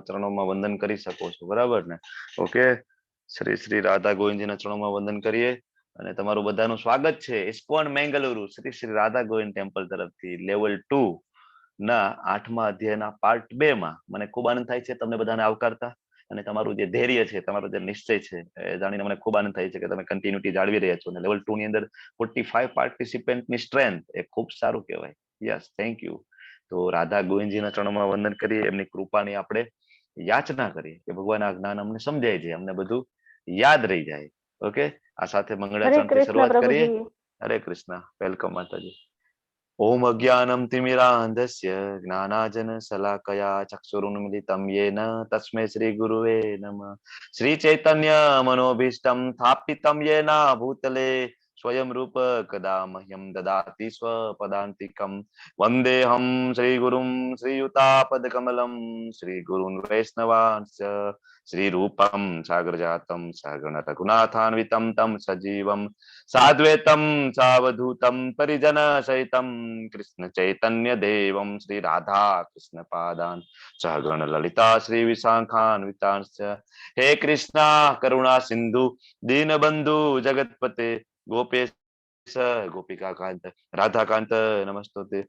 ચરણોમાં વંદન કરી શકો છો, બરાબર ને? ઓકે, શ્રી શ્રી રાધા ગોવિંદજીના ચરણોમાં વંદન કરીએ અને તમારું બધાનું સ્વાગત છે ઇસ્કોન મેંગલુરુ શ્રી શ્રી રાધા ગોવિંદ ટેમ્પલ તરફથી લેવલ 2 ના 8મા અધ્યાયના પાર્ટ 2 માં મને ખૂબ આનંદ થાય છે તમને બધાને આવકારતા, અને તમારું જે ધૈર્ય છે, તમારો જે નિશ્ચય છે એ જાણીને મને ખૂબ આનંદ થાય છે કે તમે કન્ટિન્યુટી જાળવી રહ્યા છો. અને લેવલ 2 ની અંદર 45 પાર્ટિસિપન્ટની સ્ટ્રેન્થ એ ખૂબ સારું કહેવાય. Yes, thank you. તો રાધા ગોવિંદજીના ચરણોમાં વંદન કરીએ, એમની કૃપાની આપણે યાચના કરીએ કે ભગવાન આ જ્ઞાન અમને સમજાય છે, અમને બધું યાદ રહી જાય. ઓકે, આ સાથે મંગળાચરણથી શરૂઆત કરીએ. હરે કૃષ્ણ. વેલકમ માતાજી. ઓમ અજ્ઞાનમ તિમિરાંધસ્ય જ્ઞાનાજન શલાકયા ચક્ષુરુન્મિલિતમ યેન તસ્મૈ શ્રી ગુરુવે નમઃ. શ્રી ચૈતન્ય મનોભીષ્ટમ સ્થાપિતમ યેન ભૂતલે સ્વયં રૂપ કદા મહ્યમ દદાતિ સ્વપદાંતિકમ વંદેહમ શ્રી ગુરુમ શ્રીયુતાપદકમલમ શ્રી ગુરુન વૈષ્ણવાંશ્ચ શ્રી રૂપમ સાગર જાતમ સાગર રઘુનાથાન્વિતમ તમ સજીવમ સાદ્વૈતમ સાવધૂતમ પરિજન સહિતમ કૃષ્ણ ચૈતન્ય દેવમ શ્રી રાધા કૃષ્ણ પાદાન સહગણ લલિતા શ્રી વિશાખાન્વિતાંશ્ચ. હે કૃષ્ણ કરુણા સિંધુ દીનબંધુ જગતપતે ગોપેશ ગોપિકા કાંત રાધાકાંત નમસ્તુતે.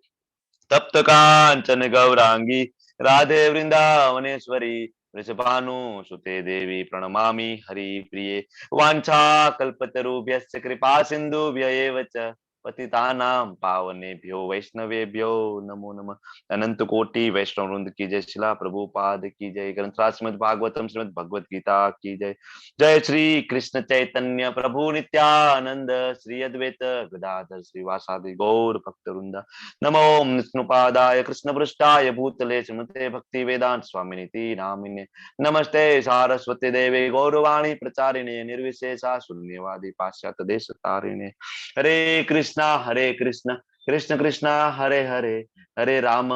તપ્ત કાંચન ગૌરાંગી રાધે વૃંદાવનેશ્વરી વૃષભાનુ સુતે દેવી પ્रणमामि हरिप्रिये. वाञ्छा कल्पतरुभ्यश्च कृपा सिन्धुभ्य एव च पतितानां पावनेभ्यो वैष्णवेभ्यो नमो नमः. अनंत कोटि वैष्णव वृंद की जय. शिला प्रभुपाद की जय. ग्रंथराज श्रीमद् भागवतम श्रीमद् भगवत गीता की जय. जय श्री कृष्ण चैतन्य प्रभु नित्यानंद श्री अद्वैत गदाधर श्रीवासादि गौर भक्त वृंद. नमो विष्णुपादाय कृष्ण पृष्ठाय भूतले श्रीमते भक्ति वेदांत स्वामिनिति नामिने. नमस्ते सारस्वती देवी गौरवाणी प्रचारिणे निर्विशेषा शून्यवादी पाश्चात्य देश तारिणे. हरे कृष्णा कृष्ण कृष्ण हरे हरे हरे राम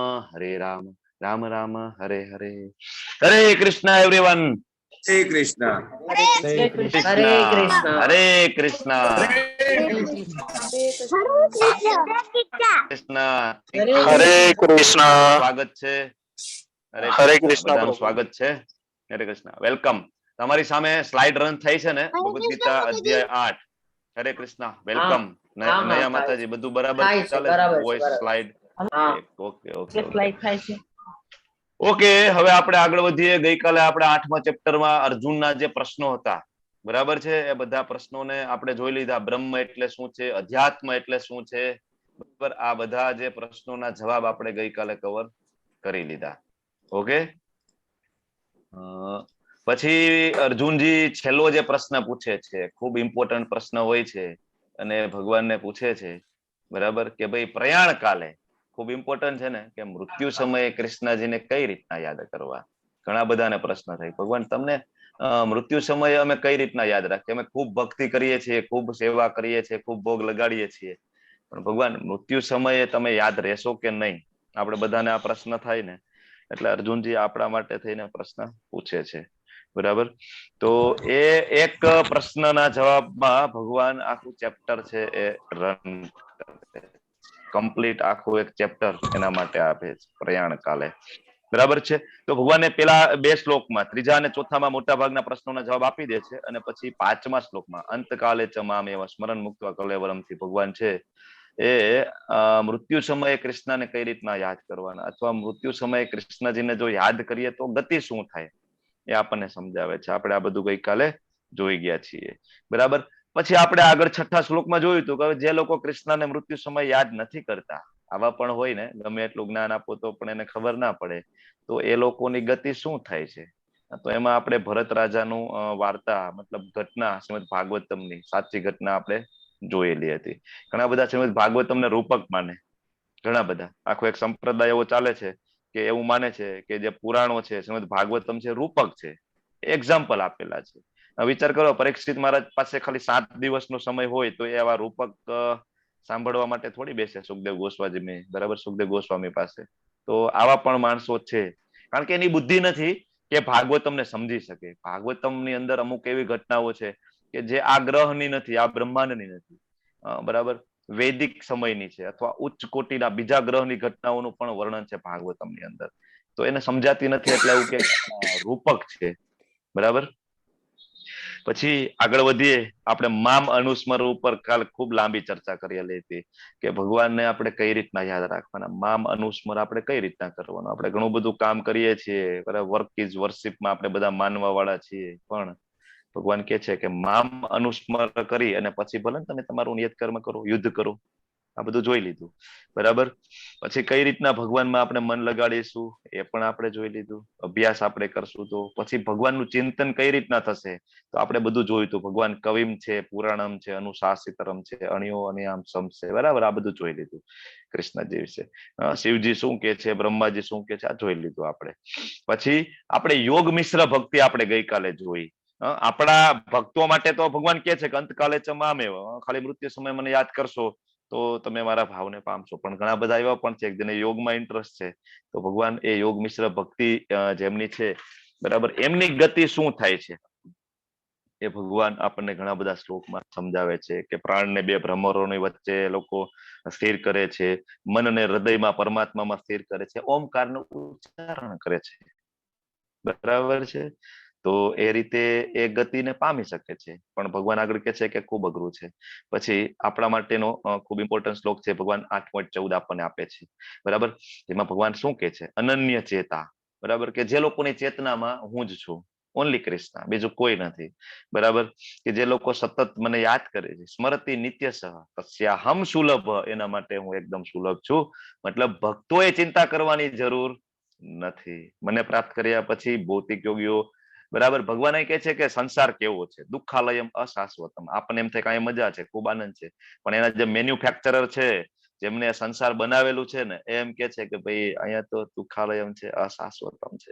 राम राम हरे हरे. हरे कृष्णा एवरीवन. हरे कृष्णा. हरे कृष्ण. हरे कृष्णा. कृष्णा. हरे कृष्णा. स्वागत છે. હરે કૃષ્ણ. બધાનું સ્વાગત છે. હરે કૃષ્ણ. વેલકમ. તમારી સામે સ્લાઇડ રન થઈ છે ને, ભગવદ ગીતા અધ્યાય 8. હરે કૃષ્ણ. વેલકમ. નયા માતાજી બધું બરાબર ચાલે છે? Voice slide. Okay okay okay okay. હવે આપણે આગળ વધીએ. ગઈકાલે આપણે 8મા ચેપ્ટરમાં અર્જુનના જે પ્રશ્નો હતા, બરાબર છે, એ બધા પ્રશ્નોને આપણે જોઈ લીધા. બ્રહ્મ એટલે શું છે, અધ્યાત્મ એટલે શું છે, બરાબર. આ બધા જે પ્રશ્નોના જવાબ આપણે ગઈકાલે કવર કરી લીધા. ઓકે. પછી અર્જુનજી છેલ્લો જે પ્રશ્ન પૂછે છે, ખૂબ ઇમ્પોર્ટન્ટ પ્રશ્ન હોય છે, અને ભગવાનને પૂછે છે, બરાબર, કે ભાઈ પ્રયાણ કાલે, ખૂબ ઇમ્પોર્ટન્ટ છે ને, કે મૃત્યુ સમયે કૃષ્ણજીને કઈ રીતના યાદ કરવા. ઘણા બધાને પ્રશ્ન થાય, ભગવાન તમને મૃત્યુ સમયે અમે કઈ રીતના યાદ રાખીએ? અમે ખૂબ ભક્તિ કરીએ છીએ, ખૂબ સેવા કરીએ છીએ, ખૂબ ભોગ લગાડીએ છીએ, પણ ભગવાન મૃત્યુ સમયે તમે યાદ રહેશો કે નહીં? આપણે બધાને આ પ્રશ્ન થાય ને, એટલે અર્જુનજી આપણા માટે થઈને પ્રશ્ન પૂછે છે, બરાબર. તો એ એક પ્રશ્નના જવાબમાં ભગવાન આખું ચેપ્ટર છે એ રન કમ્પ્લીટ આખું એક ચેપ્ટર એના માટે આપે છે, પ્રયાણ કાલે, બરાબર છે. તો ભગવાને પેલા 2 શ્લોકમાં, 3જા અને 4થામાં મોટા ભાગના પ્રશ્નોના જવાબ આપી દે છે, અને પછી 5મા શ્લોકમાં અંતકાલે ચમામ એવા સ્મરણ મુક્ત કલેવરમથી ભગવાન છે એ મૃત્યુ સમયે કૃષ્ણને કઈ રીતના યાદ કરવાના, અથવા મૃત્યુ સમયે કૃષ્ણજીને જો યાદ કરીએ તો ગતિ શું થાય, એ આપણને સમજાવે છે. આપણે આ બધું ગઈકાલે જોઈ ગયા છીએ, બરાબર. પછી આપણે આગળ 6થા શ્લોકમાં જોયું હતું કે જે લોકો કૃષ્ણને મૃત્યુ સમય યાદ નથી કરતા, આવા પણ હોય ને, ગમે એટલું જ્ઞાન આપો તો પણ એને ખબર ના પડે, તો એ લોકોની ગતિ શું થાય છે. તો એમાં આપણે ભરત રાજાનું વાર્તા, મતલબ ઘટના, શ્રીમદ ભાગવતમની સાચી ઘટના આપણે જોયેલી હતી. ઘણા બધા શ્રીમદ ભાગવતમને રૂપક માને, ઘણા બધા, આખો એક સંપ્રદાય એવો ચાલે છે કે એવું માને છે કે જે પુરાણો છે, શ્રીમદ ભાગવતમ છે, રૂપક છે, એક્ઝામ્પલ આપેલા છે. વિચાર કરો, પરીક્ષિત મહારાજ પાસે ખાલી 7 દિવસનો સમય હોય તો એવા રૂપક સાંભળવા માટે થોડી બેસે સુખદેવ ગોસ્વામી, બરાબર, સુખદેવ ગોસ્વામી પાસે. તો આવા પણ માણસો છે, કારણ કે એની બુદ્ધિ નથી કે ભાગવતમને સમજી શકે. ભાગવતમની અંદર અમુક એવી ઘટનાઓ છે કે જે આ ગ્રહની નથી, આ બ્રહ્માંડની નથી, બરાબર, વૈદિક સમયની છે, અથવા ઉચ્ચ કોટીના બીજા ગ્રહની ઘટનાઓનું પણ વર્ણન છે ભાગવતમની અંદર. તો એને સમજાતી નથી એટલે એવું કે રૂપક છે, બરાબર. પછી આગળ વધીએ, આપણે મામ અનુસ્મર ઉપર કાલ ખૂબ લાંબી ચર્ચા કરેલી હતી કે ભગવાનને આપણે કઈ રીતના યાદ રાખવાના, મામ અનુસ્મર આપણે કઈ રીતના કરવાનું. આપણે ઘણું બધું કામ કરીએ છીએ, બરાબર, વર્ક ઇઝ વર્શિપમાં આપણે બધા માનવા વાળા છીએ, પણ ભગવાન કે છે કે મામ અનુસ્મર કરી અને પછી ભલે તમે તમારું નિયત કર્મ કરો, યુદ્ધ કરો, આ બધું જોઈ લીધું, બરાબર. પછી કઈ રીતના ભગવાનમાં આપણે મન લગાડીશું એ પણ આપણે જોઈ લીધું. અભ્યાસ આપણે કરશું તો પછી ભગવાનનું ચિંતન કઈ રીતના થશે તો આપણે બધું જોયું હતું. ભગવાન કવિમ છે, પુરાણમ છે, અનુશાસિતરમ છે, અણ્યો અને આમ સમ છે, બરાબર, આ બધું જોઈ લીધું કૃષ્ણજી વિશે. શિવજી શું કે છે, બ્રહ્માજી શું કે છે, આ જોઈ લીધું આપણે. પછી આપણે યોગ મિશ્ર ભક્તિ આપણે ગઈકાલે જોઈ. આપણા ભક્તો માટે તો ભગવાન કે છે કે અંતકાલે ચમામેવ, ખાલી મૃત્યુ સમય મને યાદ કરશો તો તમે મારા ભાવને પામશો. પણ ઘણા બધા એવા પણ છે જેને યોગમાં ઇન્ટરેસ્ટ છે, તો ભગવાન એ યોગ મિશ્ર ભક્તિ જેમની છે, બરાબર, એમની ગતિ શું થાય છે એ ભગવાન આપણને ઘણા બધા શ્લોકમાં સમજાવે છે કે પ્રાણને બે ભ્રમરોની વચ્ચે લોકો સ્થિર કરે છે, મનને હૃદયમાં પરમાત્મામાં સ્થિર કરે છે, ઓમકારનું ઉચ્ચારણ કરે છે, બરાબર છે. તો એ રીતે એ ગતિને પામી શકે છે. પણ ભગવાન આગળ કે છે કે ખૂબ અઘરું છે. પછી આપણા માટેનો ખૂબ ઇમ્પોર્ટન્ટ શ્લોક છે, ભગવાન 8.14 આપણને આપે છે, બરાબર. જેમાં ભગવાન શું કે છે, અનન્ય ચેતા, બરાબર, કે જે લોકોની ચેતનામાં હું જ છું, ઓનલી કૃષ્ણ, બીજું કોઈ નથી, બરાબર. કે જે લોકો સતત મને યાદ કરે છે, સ્મરતિ નિત્યસઃ તસ્યાહમ સુલભ, એના માટે હું એકદમ સુલભ છું. મતલબ ભક્તોએ ચિંતા કરવાની જરૂર નથી. મને પ્રાપ્ત કર્યા પછી ભૌતિક યોગીઓ, બરાબર, ભગવાન એ કહે છે કે સંસાર કેવો છે, દુઃખાલયમ અશાશ્વતમ. આપણને એમ થાય કે અહીંયા મજા છે, ખૂબ આનંદ છે, પણ એના જે મેન્યુફેક્ચરર છે, જેમને સંસાર બનાવેલું છે ને, એમ કે છે કે ભાઈ અહીંયા તો દુઃખાલયમ છે, અશાશ્વતમ છે,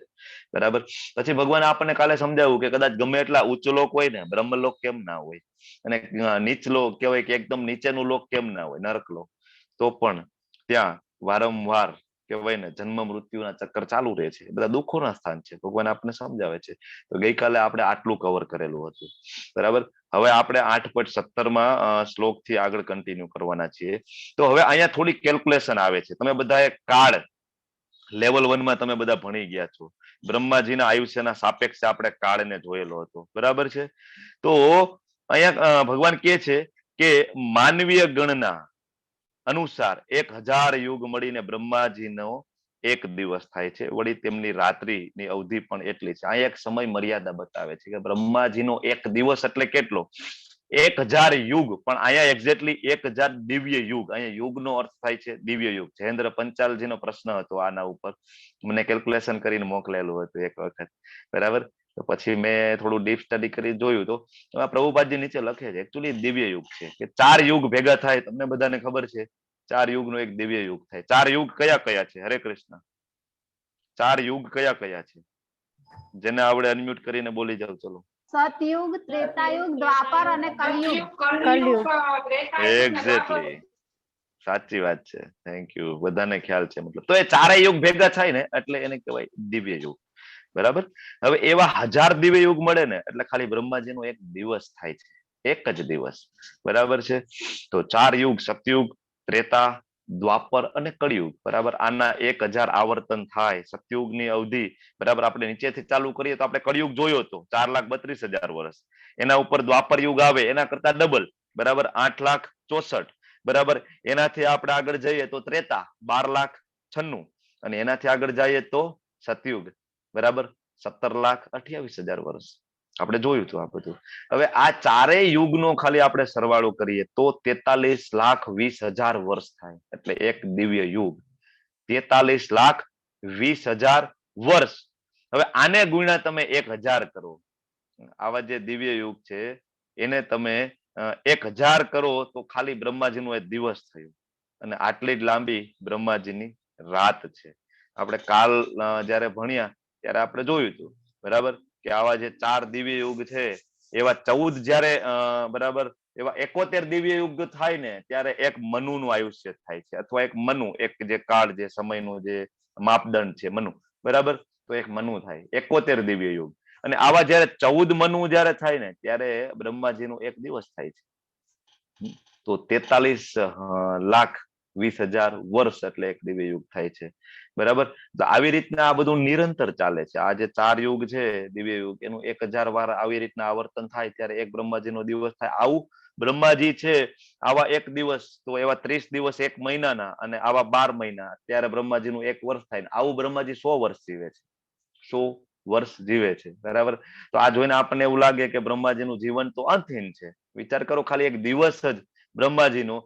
બરાબર. પછી ભગવાન આપણને કાલે સમજાવ્યું કે કદાચ ગમે એટલા ઉચ્ચ લોક હોય ને, બ્રહ્મલોક કેમ ના હોય, અને નીચલો કહેવાય કે એકદમ નીચેનું લોક કેમ ના હોય, નરક લોક, તો પણ ત્યાં વારંવાર કહેવાય ને જન્મ મૃત્યુના ચક્કર ચાલુ રહે છે, બધા દુઃખોના સ્થાન છે. ભગવાન આપણને સમજાવે છે. તો ગઈકાલે આપણે આટલું કવર કરેલું હતું, બરાબર. હવે આપણે 8.17માં શ્લોક થી આગળ કન્ટિન્યુ કરવાના છીએ. તો હવે અહીંયા થોડી કેલ્ક્યુલેશન આવે છે. તમે બધા કાળ લેવલ 1માં તમે બધા ભણી ગયા છો. બ્રહ્માજીના આયુષ્યના સાપેક્ષે આપણે કાળને જોયેલો હતો, બરાબર છે. તો અહીંયા ભગવાન કે છે કે માનવીય ગણના અનુસાર 1000 યુગ મળીને બ્રહ્માજીનો એક દિવસ થાય છે. વળી તેમની રાત્રિની અવધિ પણ એટલી છે. આ એક સમય મર્યાદા બતાવે છે કે બ્રહ્માજીનો એક દિવસ એટલે કેટલો, 1000 યુગ. પણ અહીંયા એક્ઝેક્ટલી 1000 દિવ્ય યુગ. અહીંયા યુગનો અર્થ થાય છે દિવ્ય યુગ. જયેન્દ્ર પંચાલજીનો પ્રશ્ન હતો આના ઉપર, મને કેલ્ક્યુલેશન કરીને મોકલેલું હતું એક વખત, બરાબર. તો પછી મેં થોડું ડીપ સ્ટડી કરી જોયું તો પ્રભુપાદજી નીચે લખે છે એકચ્યુઅલી દિવ્ય યુગ છે કે 4 યુગ ભેગા થાય. તમને બધાને ખબર છે 4 યુગનો એક દિવ્ય યુગ થાય. 4 યુગ કયા કયા છે? હરે કૃષ્ણ, 4 યુગ કયા કયા છે? જેને આવડે અનમ્યુટ કરીને બોલી જાવ. ચલો. સતયુગ, ત્રેતાયુગ, દ્વાપર અને કલયુગ. એક્ઝેક્ટલી, સાચી વાત છે. Thank you. બધાને ખ્યાલ છે. મતલબ તો એ ચારેય યુગ ભેગા થાય ને એટલે એને કહેવાય દિવ્ય યુગ, બરાબર. હવે એવા 1000 દિવ્ય યુગ મળે ને એટલે ખાલી બ્રહ્માજીનો એક દિવસ થાય છે, એક જ દિવસ, બરાબર છે. તો 4 યુગ, સતયુગ, ત્રેતા, દ્વાપર અને કળિયુગ, બરાબર. આના 1000 આવર્તન થાય. સતયુગની અવધિ, બરાબર, આપણે નીચેથી ચાલુ કરીએ તો આપણે કળિયુગ જોયો હતો 4,32,000 વર્ષ. એના ઉપર દ્વાપર યુગ આવે એના કરતા ડબલ, બરાબર, 8,64,000, બરાબર. એનાથી આપણે આગળ જઈએ તો ત્રેતા 12,96,000 અને એનાથી આગળ જઈએ તો સતયુગ, બરાબર, 17,28,000 વર્ષ. આપણે જોયું હતું આ બધું. હવે આ ચારેય યુગનો ખાલી આપણે સરવાળો કરીએ તો 43,20,000 વર્ષ થાય. એટલે એક દિવ્ય યુગ 43,20,000 વર્ષ. હવે આને ગુણ્યા તમે 1000 કરો. આવા જે દિવ્ય યુગ છે એને તમે 1000 કરો તો ખાલી બ્રહ્માજીનો એક દિવસ થયું. અને આટલી જ લાંબી બ્રહ્માજીની રાત છે. આપણે કાલ જયારે ભણ્યા ત્યારે આપણે જોયું હતું, બરાબર, કે આવા જે 4 દિવ્ય યુગ છે એવા 14 જયારે બરાબર એવા 71 દિવ્ય યુગ થાય ને ત્યારે એક મનુનું આયુષ્ય થાય છે. અથવા એક મનુ, એક જે કાળ, જે સમયનું જે માપદંડ છે મનુ, બરાબર. તો એક મનુ થાય 71 દિવ્ય યુગ. અને આવા જયારે 14 મનુ જયારે થાય ને ત્યારે બ્રહ્માજીનો એક દિવસ થાય છે. તો 43,20,000 20,000 વર્ષ એટલે એક દિવ્ય યુગ થાય છે. બરાબર. તો આવી રીતના આ બધું નિરંતર ચાલે છે. આ જે 4 યુગ છે દિવ્ય યુગ, એનું 1,000 વાર આવી રીતના આવર્તન થાય ત્યારે એક બ્રહ્માજીનો દિવસ થાય. આવું બ્રહ્માજી છે આવા એક દિવસ, તો એવા 30 દિવસ એક મહિનાના, અને આવા 12 મહિના, ત્યારે બ્રહ્માજીનું એક વર્ષ થાય. આવું બ્રહ્માજી 100 વર્ષ જીવે છે. 100 વર્ષ જીવે છે. બરાબર. તો આ જોઈને આપણને એવું લાગે કે બ્રહ્માજીનું જીવન તો અંતહીન છે. વિચાર કરો, ખાલી એક દિવસ જ બ્રહ્માજીનો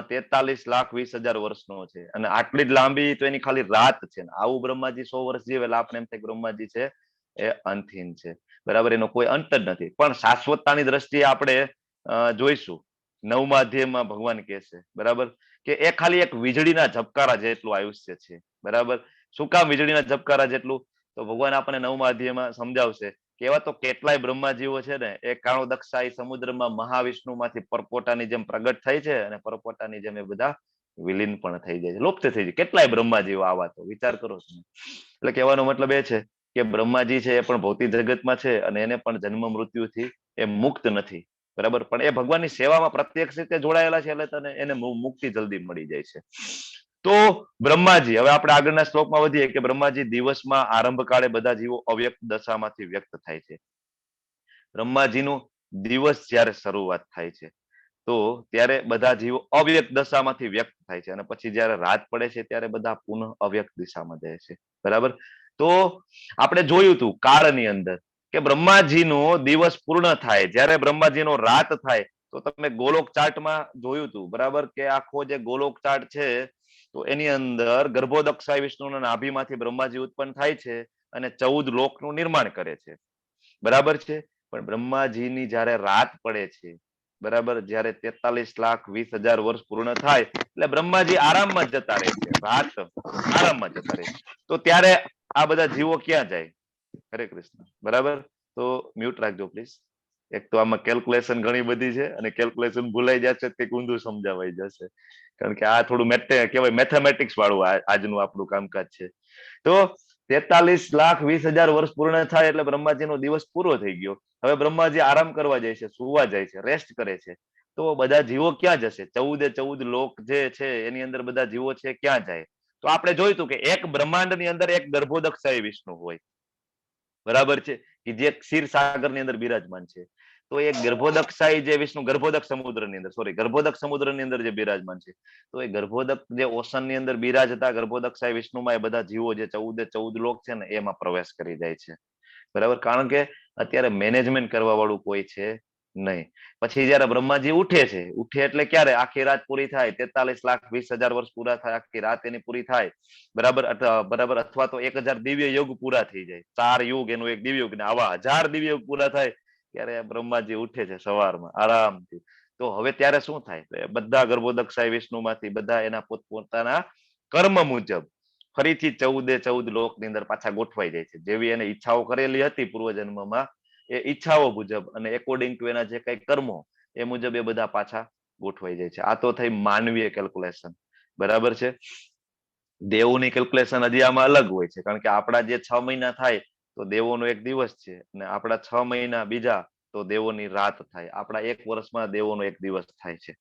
43,20,000 વર્ષનો છે, અને આટલી જ લાંબી તો એની ખાલી રાત છે. આવું બ્રહ્માજી 100 વર્ષ જીવે એટલે આપણે એમ થાય બ્રહ્માજી છે એ અંતહીન છે. બરાબર. એનો કોઈ અંત જ નથી. પણ શાશ્વતતાની દ્રષ્ટિએ આપણે જોઈશું. 9મા અધ્યાયમાં ભગવાન કહે છે, બરાબર, કે એ ખાલી એક વીજળીના ઝબકારા જેટલું આયુષ્ય છે. બરાબર. શું કામ વીજળીના ઝબકારા જેટલું? તો ભગવાન આપણને 9મા અધ્યાયમાં સમજાવશે કે એવા તો કેટલાય બ્રહ્માજીવો છે ને, એ કાણોદક્ષાઈ સમુદ્રમાં મહાવિષ્ણુમાંથી પરપોટાની જેમ પ્રગટ થાય છે, અને પરપોટાની જેમ એ બધા વિલીન પણ થઈ જાય છે, લુપ્ત થઈ જાય. કેટલાય બ્રહ્માજીવો આવા, તો વિચાર કરો છો. એટલે કહેવાનો મતલબ એ છે કે બ્રહ્માજી છે એ પણ ભૌતિક જગતમાં છે, અને એને પણ જન્મ મૃત્યુથી એ મુક્ત નથી. બરાબર. પણ એ ભગવાનની સેવામાં પ્રત્યક્ષ રીતે જોડાયેલા છે, એટલે તને એને મુક્તિ જલ્દી મળી જાય છે. તો બ્રહ્માજી, હવે આપણે આગળના શ્લોકમાં વધીએ કે બ્રહ્માજી દિવસમાં આરંભ કાળે બધા જીવો અવ્યક્ત દશામાંથી વ્યક્ત થાય છે. બ્રહ્માજીનો દિવસ જ્યારે શરૂઆત થાય છે, તો ત્યારે બધા જીવો અવ્યક્ત દશામાંથી વ્યક્ત થાય છે, અને પછી જ્યારે રાત પડે છે ત્યારે બધા પુનઃ અવ્યક્ત દિશામાં જાય છે. બરાબર. તો આપણે જોયું હતું કાળની અંદર કે બ્રહ્માજીનો દિવસ પૂર્ણ થાય, જ્યારે બ્રહ્માજીનો રાત થાય, તો તમે ગોલોક ચાર્ટમાં જોયું હતું. બરાબર. કે આખો જે ગોલોક ચાર્ટ છે, તો એની અંદર ગર્ભોદક્ષાય વિષ્ણુના નાભીમાંથી બ્રહ્માજી ઉત્પન્ન થાય છે, અને 14 લોકનું નિર્માણ કરે છે. બરાબર છે. પણ બ્રહ્માજીની જ્યારે રાત પડે છે, બરાબર, જ્યારે 43,20,000 વર્ષ પૂર્ણ થાય એટલે બ્રહ્માજી આરામમાં જતા રહે છે, રાત આરામમાં જતા રહે છે. તો ત્યારે આ બધા જીવો ક્યાં જાય? હરે કૃષ્ણ. બરાબર. તો મ્યુટ રાખજો પ્લીઝ. એક તો આમાં કેલ્ક્યુલેશન ઘણી બધી છે, અને કેલ્ક્યુલેશન ભૂલાઈ જશે તે ઊંધું સમજાવાઈ જશે, કારણ કે આ થોડું કહેવાય મેથેમેટિક્સ વાળું આજનું આપણું કામકાજ છે. તો 43,20,000 વર્ષ પૂર્ણ થાય એટલે બ્રહ્માજીનો દિવસ પૂરો થઈ ગયો. હવે બ્રહ્માજી આરામ કરવા જાય છે, સુવા જાય છે, રેસ્ટ કરે છે. તો બધા જીવો ક્યાં જશે? 14 લોક જે છે એની અંદર બધા જીવો છે ક્યાં જાય? તો આપણે જોયું હતું કે એક બ્રહ્માંડની અંદર એક ગર્ભોદક્ષાય વિષ્ણુ હોય. બરાબર છે. કે જે ક્ષીરસાગરની અંદર બિરાજમાન છે. તો એ ગર્ભોદક્ષાય જે વિષ્ણુ ગર્ભોદક સમુદ્રની અંદર, ગર્ભોદક સમુદ્રની અંદર જે બિરાજમાન છે, તો એ ગર્ભોદક જે ઓશનની અંદર બિરાજતા ગર્ભોદક્ષાય વિષ્ણુમાં એ બધા જીવો જે 14 લોક છે ને, એમાં પ્રવેશ કરી જાય છે. બરાબર. કારણ કે અત્યારે મેનેજમેન્ટ કરવા વાળું કોઈ છે નહીં. પછી જયારે બ્રહ્માજી ઉઠે એટલે ક્યારે? આખી રાત પૂરી થાય, 43,20,000 વર્ષ પૂરા થાય, આખી રાત એની પૂરી થાય. બરાબર. બરાબર. અથવા તો 1,000 દિવ્ય યુગ પૂરા થઈ જાય. 4 યુગ એનું એક દિવ્ય યુગ, ને આવા 1000 દિવ્ય યુગ પૂરા થાય ત્યારે બ્રહ્માજી ઉઠે છે સવારમાં આરામથી. તો હવે ત્યારે શું થાય? બધા ગર્ભોદક્ષાય વિષ્ણુમાંથી બધા એના પોતપોતાના કર્મ મુજબ ફરીથી 14 લોકની અંદર પાછા ગોઠવાઈ જાય છે. જેવી એને ઈચ્છાઓ કરેલી હતી પૂર્વજન્મમાં, એ ઈચ્છાઓ મુજબ અને એકોર્ડિંગ ટુ એના જે કઈ કર્મો, એ મુજબ એ બધા પાછા ગોઠવાઈ જાય છે. આ તો થઈ માનવીય કેલ્ક્યુલેશન. બરાબર છે. દેવોની કેલ્ક્યુલેશન હજી આમાં અલગ હોય છે, કારણ કે આપણા જે 6 મહિના થાય તો દેવોનો એક દિવસ છે, અને આપણા 6 મહિના બીજા તો દેવોની રાત થાય. આપણા એક વર્ષમાં દેવોનો એક દિવસ થાય છે,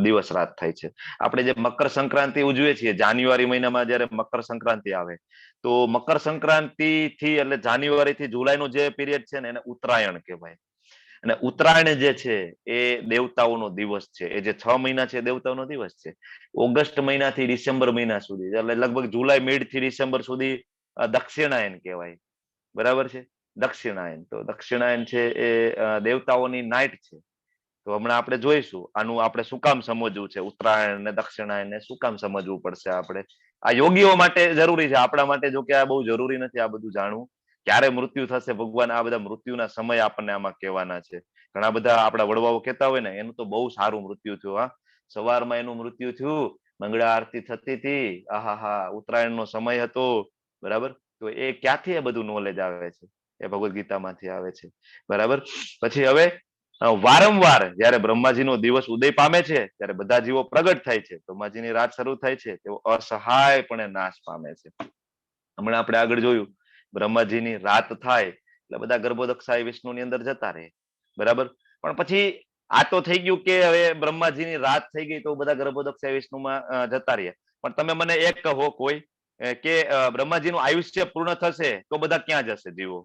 દિવસ રાત થાય છે. આપણે જે મકર સંક્રાંતિ ઉજવીએ છીએ, જાન્યુઆરી મહિનામાં જયારે મકર સંક્રાંતિ આવે, તો મકર સંક્રાંતિ થી એટલે જાન્યુઆરી થી જુલાઈનો જે પીરિયડ છે ને, એને ઉત્તરાયણ કહેવાય. અને ઉત્તરાયણ જે છે એ દેવતાઓનો દિવસ છે. એ જે 6 મહિના છે દેવતાઓનો દિવસ છે. ઓગસ્ટ મહિનાથી ડિસેમ્બર મહિના સુધી, એટલે લગભગ જુલાઈ મિડ થી ડિસેમ્બર સુધી દક્ષિણાયન કહેવાય. બરાબર છે. દક્ષિણાયન. તો દક્ષિણાયન છે એ દેવતાઓની નાઇટ છે. તો હમણાં આપણે જોઈશું આનું આપણે શું કામ સમજવું છે, ઉત્તરાયણ ને દક્ષિણાયન ને શું કામ સમજવું પડશે આપણે. આ યોગીઓ માટે જરૂરી છે, આપણા માટે જો કે આ બહુ જરૂરી નથી આ બધું જાણવું. ક્યારે મૃત્યુ થશે, ભગવાન આ બધા મૃત્યુના સમય આપણને આમાં કહેવાના છે. ઘણા બધા આપણા વડવાઓ કહેતા હોય ને, એનું તો બહુ સારું મૃત્યુ થયું. હા, સવારમાં એનું મૃત્યુ થયું, મંગળા આરતી થતી હતી, આહાહા, ઉત્તરાયણનો સમય હતો. બરાબર. તો એ ક્યાંથી એ બધું નોલેજ આવે છે? એ ભગવદ્ ગીતામાંથી આવે છે. બરાબર. પછી હવે વારંવાર જયારે બ્રહ્માજીનો દિવસ ઉદય પામે છે ત્યારે બધા જીવો પ્રગટ થાય છે, બ્રહ્માજીની રાત શરૂ થાય છે, તેઓ અસહાયપણે નાશ પામે છે. હમણાં આપણે આગળ જોયું, બ્રહ્માજીની રાત થાય એટલે બધા ગર્ભોદક્ષાય વિષ્ણુની અંદર જતા રહે. બરાબર. પણ પછી આ તો થઈ ગયું કે હવે બ્રહ્માજીની રાત થઈ ગઈ તો બધા ગર્ભોદક વિષ્ણુમાં જતા રહ્યા. પણ તમે મને એક કહો કોઈ કે બ્રહ્માજીનું આયુષ્ય પૂર્ણ થશે તો બધા ક્યાં જશે જીવો?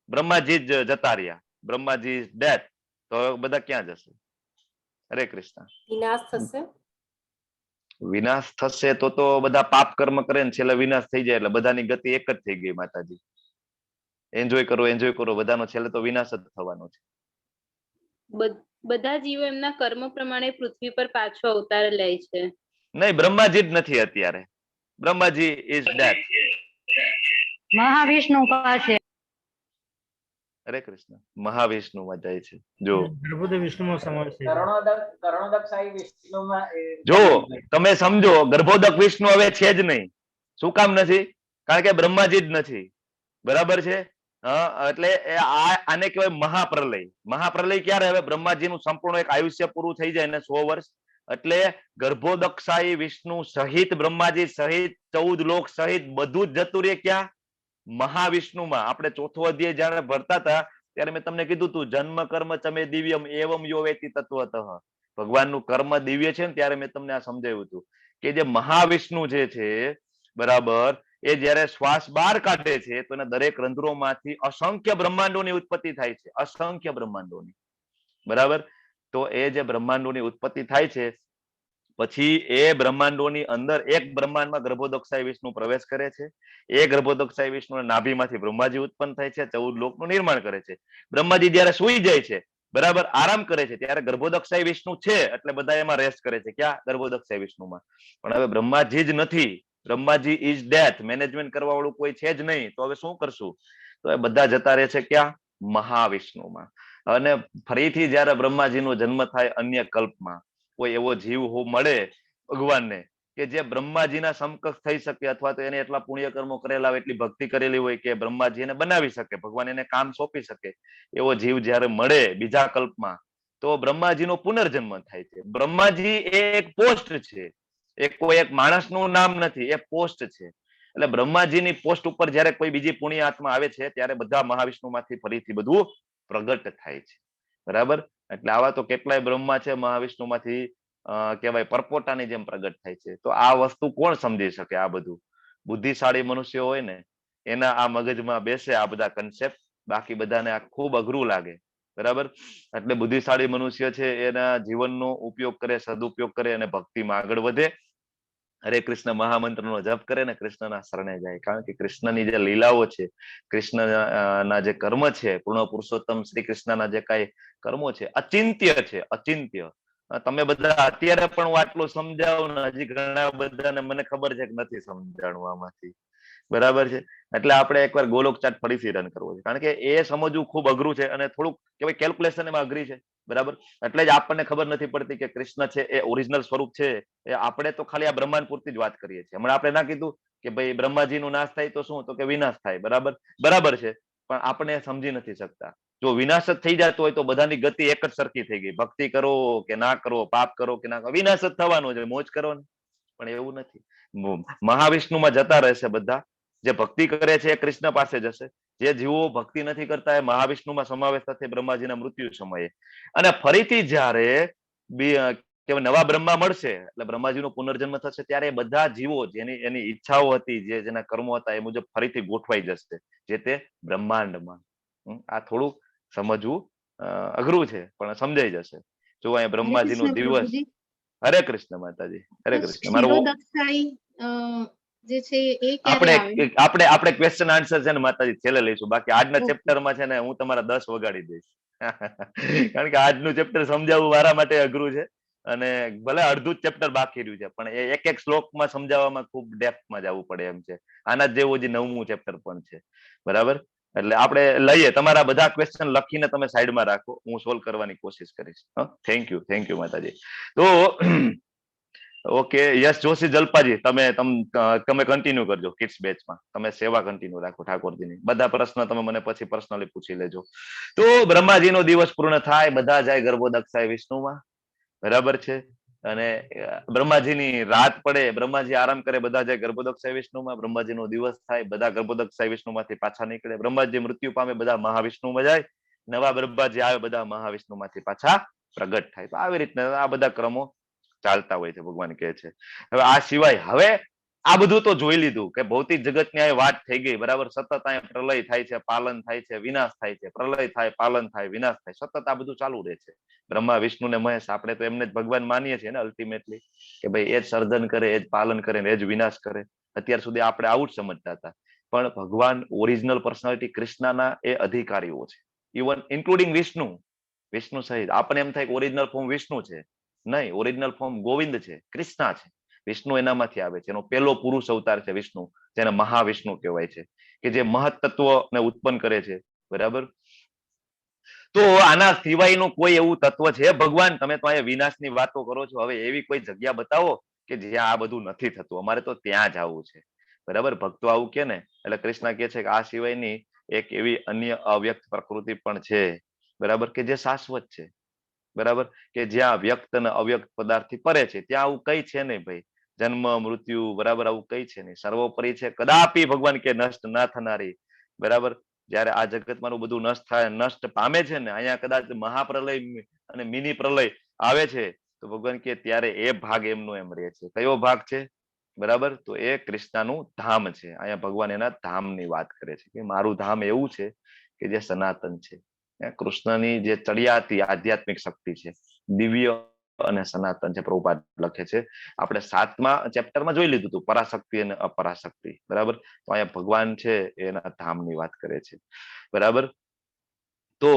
બ્રહ્માજી જ જતા રહ્યા, બ્રહ્માજી ડેથ, તો બધા ક્યાં જશે? હરે કૃષ્ણ. વિનાશ થશે. વિનાશ થશે તો બધા પાપ કર્મ કરે ને છેલ્લે વિનાશ થઈ જાય એટલે બધાની ગતિ એક જ થઈ ગઈ માતાજી. એન્જોય કરો બધાનો છેલ્લે તો વિનાશ જ થવાનો છે. બધા જીવો એમના કર્મ પ્રમાણે પૃથ્વી પર પાછો અવતાર લે છે. નહીં, બ્રહ્માજી જ નથી અત્યારે. Brahmaji is death. મહાવિષ્ણુ પાસે હરે કૃષ્ણ. મહાવિષ્ણુમાં જાય છે. જો ગર્ભોદય વિષ્ણુમાં સમાવેશ છે. કર્ણોદકશાહી વિષ્ણુમાં જો તમે સમજો, ગર્ભોદક વિષ્ણુ હવે છે જ નહીં. શું કામ નથી? કારણ કે બ્રહ્માજી જ નથી. બરાબર છે. એટલે આને કહેવાય મહાપ્રલય. મહાપ્રલય ક્યારે? હવે બ્રહ્માજીનું સંપૂર્ણ એક આયુષ્ય પૂરું થઈ જાય ને 100 વર્ષ, એટલે ગર્ભોદક્ષાયી વિષ્ણુ સહિત બ્રહ્માજી સહિત 14 લોક સહિત બધું જ જતું રહે. ક્યાં? મહાવિષ્ણુમાં. આપણે ચોથો અધ્યાય જયારે ભરતા હતા ત્યારે મેં તમને કીધું તું, જન્મ કર્મ ચમે દિવ્યમ એવમ યો વેતિ તત્વતઃ. ભગવાનનું કર્મ દિવ્ય છે ને ત્યારે મેં તમને આ સમજાવ્યું હતું કે જે મહાવિષ્ણુ જે છે, બરાબર, એ જયારે શ્વાસ બહાર કાઢે છે તો એના દરેક રંધ્રોમાંથી અસંખ્ય બ્રહ્માંડોની ઉત્પત્તિ થાય છે. અસંખ્ય બ્રહ્માંડોની. બરાબર. તો એ જે બ્રહ્માંડોની ઉત્પત્તિ થાય છે પછી એ બ્રહ્માંડોની અંદર એક બ્રહ્માંડમાં ગર્ભોદક્ષાય વિષ્ણુ પ્રવેશ કરે છે. એ ગર્ભોદક્ષાય વિષ્ણુના નાભીમાંથી બ્રહ્માજી ઉત્પન્ન થાય છે, 14 લોકનું નિર્માણ કરે છે. બ્રહ્માજી જયારે સુઈ જાય છે, બરાબર, આરામ કરે છે, ત્યારે ગર્ભોદક્ષાય વિષ્ણુ છે એટલે બધા એમાં રેસ્ટ કરે છે. ક્યાં? ગર્ભોદક્ષાય વિષ્ણુમાં. પણ હવે બ્રહ્માજી જ નથી. Brahmaji is death. મેનેજમેન્ટ કરવા વાળું કોઈ છે જ નહીં. તો હવે શું કરશું? તો એ બધા જતા રહે છે ક્યાં? મહાવિષ્ણુમાં. અને ફરીથી જયારે બ્રહ્માજીનો જન્મ થાય અન્ય કલ્પમાં, કોઈ એવો જીવ મળે ભગવાનને કે જે બ્રહ્માજીના સમકક્ષ થઈ શકે, અથવા તો એને એટલા પુણ્ય કર્મો કરેલા હોય, એટલી ભક્તિ કરેલી હોય કે બ્રહ્માજી એને બનાવી શકે, ભગવાન એને કામ સોંપી શકે, એવો જીવ જયારે મળે બીજા કલ્પમાં, તો બ્રહ્માજીનો પુનર્જન્મ થાય છે. બ્રહ્માજી એ એક પોસ્ટ છે, એ કોઈ એક માણસનું નામ નથી, એ પોસ્ટ છે. એટલે બ્રહ્માજીની પોસ્ટ ઉપર જયારે કોઈ બીજી પુણ્ય આત્મા આવે છે ત્યારે બધા મહાવિષ્ણુમાંથી ફરીથી બધું પ્રગટ થાય છે. બરાબર. એટલે આવા તો કેટલાય બ્રહ્મા છે મહાવિષ્ણુમાંથી કહેવાય પરપોટાની જેમ પ્રગટ થાય છે. તો આ વસ્તુ કોણ સમજી શકે? આ બધું બુદ્ધિશાળી મનુષ્યો હોય ને એના આ મગજમાં બેસે આ બધા કન્સેપ્ટ. બાકી બધાને આ ખૂબ અઘરું લાગે. બરાબર. એટલે બુદ્ધિશાળી મનુષ્ય છે એના જીવનનો ઉપયોગ કરે, સદુપયોગ કરે અને ભક્તિમાં આગળ વધે. હરે કૃષ્ણ મહામંત્રનો જપ કરે ને કૃષ્ણના શરણે જાય. કારણ કે કૃષ્ણની જે લીલાઓ છે, કૃષ્ણના જે કર્મ છે, પૂર્ણ પુરુષોત્તમ શ્રી કૃષ્ણના જે કઈ કર્મો છે, અચિંત્ય છે. અચિંત્ય. તમે બધા અત્યારે પણ હું આટલું સમજાવું ને હજી ઘણા બધાને મને ખબર છે કે નથી સમજાણું આમાંથી. બરાબર છે. એટલે આપણે એકવાર ગોલોક ચાર્ટ ફરીથી રન કરવો છે. કારણ કે એ સમજવું ખૂબ અઘરું છે અને થોડુંક કહેવાય કેલ્ક્યુલેશન એમાં અઘરી છે. બરાબર. એટલે જ આપણને ખબર નથી પડતી કે કૃષ્ણ છે એ ઓરિજિનલ સ્વરૂપ છે. એ આપણે તો ખાલી આ બ્રહ્માંડ પૂરતી જ વાત કરીએ છીએ. હમણાં આપણે ના કીધું કે ભાઈ બ્રહ્માજીનું નાશ થાય તો શું? તો કે વિનાશ થાય. બરાબર. બરાબર છે. પણ આપણે સમજી નથી શકતા. જો વિનાશ જ થઈ જતો હોય તો બધાની ગતિ એક જ સરખી થઈ ગઈ. ભક્તિ કરો કે ના કરો, પાપ કરો કે ના કરો, વિનાશ જ થવાનો છે. મોજ કરો ને. પણ એવું નથી. મહાવિષ્ણુમાં જતા રહેશે બધા. જે ભક્તિ કરે છે એ કૃષ્ણ પાસે જશે. જે જીવો ભક્તિ નથી કરતા એ મહાવિષ્ણુમાં સમાવેશ થશે બ્રહ્માજીના મૃત્યુ સમયે. અને ફરીથી જયારે નવા બ્રહ્મા મળશે એટલે બ્રહ્માજીનો પુનર્જન્મ થશે ત્યારે બધા જીવો જેની એની ઈચ્છાઓ હતી, જેના કર્મો હતા એ મુજબ ફરીથી ગોઠવાઈ જશે જે તે બ્રહ્માંડમાં. આ થોડું સમજવું અઘરું છે પણ સમજાઈ જશે. જો અહીંયા બ્રહ્માજીનો દિવસ. હરે કૃષ્ણ માતાજી. હરે કૃષ્ણ. મારું આપણે ક્વેશ્ચન આન્સર છે ને માતાજી છેલ્લે લઈશું. બાકી આજના ચેપ્ટરમાં છે ને હું તમારા 10 વગાડી દઈશ. કારણ કે આજનું ચેપ્ટર સમજાવવું મારા માટે અઘરું છે અને ભલે અડધું જ ચેપ્ટર બાકી રહ્યું છે પણ એ એક એક શ્લોકમાં સમજાવવામાં ખૂબ ડેપ્થમાં જવું પડે એમ છે. આના જેવું જે 9મું ચેપ્ટર પણ છે. બરાબર. એટલે આપણે લઈએ. તમારા બધા ક્વેશ્ચન લખીને તમે સાઈડમાં રાખો, હું સોલ્વ કરવાની કોશિશ કરીશ. થેન્ક યુ માતાજી. તો ઓકે, યસ જોશી જલપાજી, તમે કન્ટિન્યુ કરજો કિડ્સ બેચમાં. તમે સેવા કન્ટિન્યુ રાખો ઠાકોરજીની. બધા પ્રશ્ન તમે મને પછી પર્સનલી પૂછી લેજો. તો બ્રહ્માજીનો દિવસ પૂર્ણ થાય, બધા જાય ગર્ભોદક્ષાય વિષ્ણુમાં. બરાબર છે. અને બ્રહ્માજીની રાત પડે, બ્રહ્માજી આરામ કરે, બધા જાય ગર્ભોદક્ષાય વિષ્ણુમાં. બ્રહ્માજીનો દિવસ થાય, બધા ગર્ભોદક્ષાય વિષ્ણુમાંથી પાછા નીકળે. બ્રહ્માજી મૃત્યુ પામે, બધા મહાવિષ્ણુમાં જાય. નવા બ્રહ્માજી આવે, બધા મહાવિષ્ણુમાંથી પાછા પ્રગટ થાય. તો આવી રીતના આ બધા ક્રમો ચાલતા હોય છે, ભગવાન કહે છે. હવે આ સિવાય હવે આ બધું તો જોઈ લીધું કે ભૌતિક જગતની આ વાત થઈ ગઈ, બરાબર. સતત અહીંયા પ્રલય થાય છે, પાલન થાય છે, વિનાશ થાય છે, પ્રલય થાય, પાલન થાય, વિનાશ થાય, સતત આ બધું ચાલુ રહે છે. બ્રહ્મા, વિષ્ણુ ને મહેશ, આપણે તો એમને જ ભગવાન માનીએ છીએ ને અલ્ટિમેટલી, કે ભાઈ એ જ સર્જન કરે, એ જ પાલન કરે, એ જ વિનાશ કરે. અત્યાર સુધી આપણે આવું જ સમજતા હતા, પણ ભગવાન ઓરિજિનલ પર્સનાલિટી કૃષ્ણના એ અધિકારીઓ છે, ઇવન ઇન્ક્લુડિંગ વિષ્ણુ. વિષ્ણુ સહિત આપણને એમ થાય કે ઓરિજિનલ ફોર્મ વિષ્ણુ છે, નહીં, ઓરિજિનલ ફોર્મ ગોવિંદ છે, કૃષ્ણા છે. વિષ્ણુ એનામાંથી આવે છે, એનો પહેલો પુરુષ અવતાર છે વિષ્ણુ, જેને મહાવિષ્ણુ કહેવાય છે, કે જે મહત્તત્વને ઉત્પન્ન કરે છે, બરાબર. તો આના સિવાયનું કોઈ એવું તત્વ છે ભગવાન? તમે તો અહીંયા વિનાશની વાતો કરો છો, હવે એવી કોઈ જગ્યા બતાવો કે જ્યાં આ બધું નથી થતું. અમારે તો ત્યાં જવું છે, બરાબર. ભક્તો આવું કે ને એટલે કૃષ્ણ કહે છે કે આ સિવાયની એક એવી અન્ય અવ્યક્ત પ્રકૃતિ પણ છે, બરાબર, કે જે શાશ્વત છે, બરાબર, કે જ્યાં વ્યક્ત અને અવ્યક્ત પદાર્થથી પરે છે, ત્યાં આવું કઈ છે નહીં ભાઈ. જન્મ મૃત્યુ, બરાબર, આવું કઈ છે નહીં. સર્વોપરી છે, કદાપી ભગવાન કે નષ્ટ ના થનારી, બરાબર. જયારે આ જગતમાં બધું નષ્ટ પામે છે ને, અહીંયા કદાચ મહાપ્રલય અને મિની પ્રલય આવે છે, તો ભગવાન કે ત્યારે એ ભાગ એમનો એમ રહે છે. કયો ભાગ છે? બરાબર, તો એ કૃષ્ણનું ધામ છે. અહીંયા ભગવાન એના ધામની વાત કરે છે કે મારું ધામ એવું છે કે જે સનાતન છે. કૃષ્ણની જે ચડિયાતી આધ્યાત્મિક શક્તિ છે, દિવ્ય અને સનાતન છે. પ્રભુપાદ લખે છે, આપણે 7મા ચેપ્ટરમાં જોઈ લીધું હતું, પરાશક્તિ અને અપરાશક્તિ, બરાબર. તો અહીંયા ભગવાન છે એના ધામની વાત કરે છે, બરાબર. તો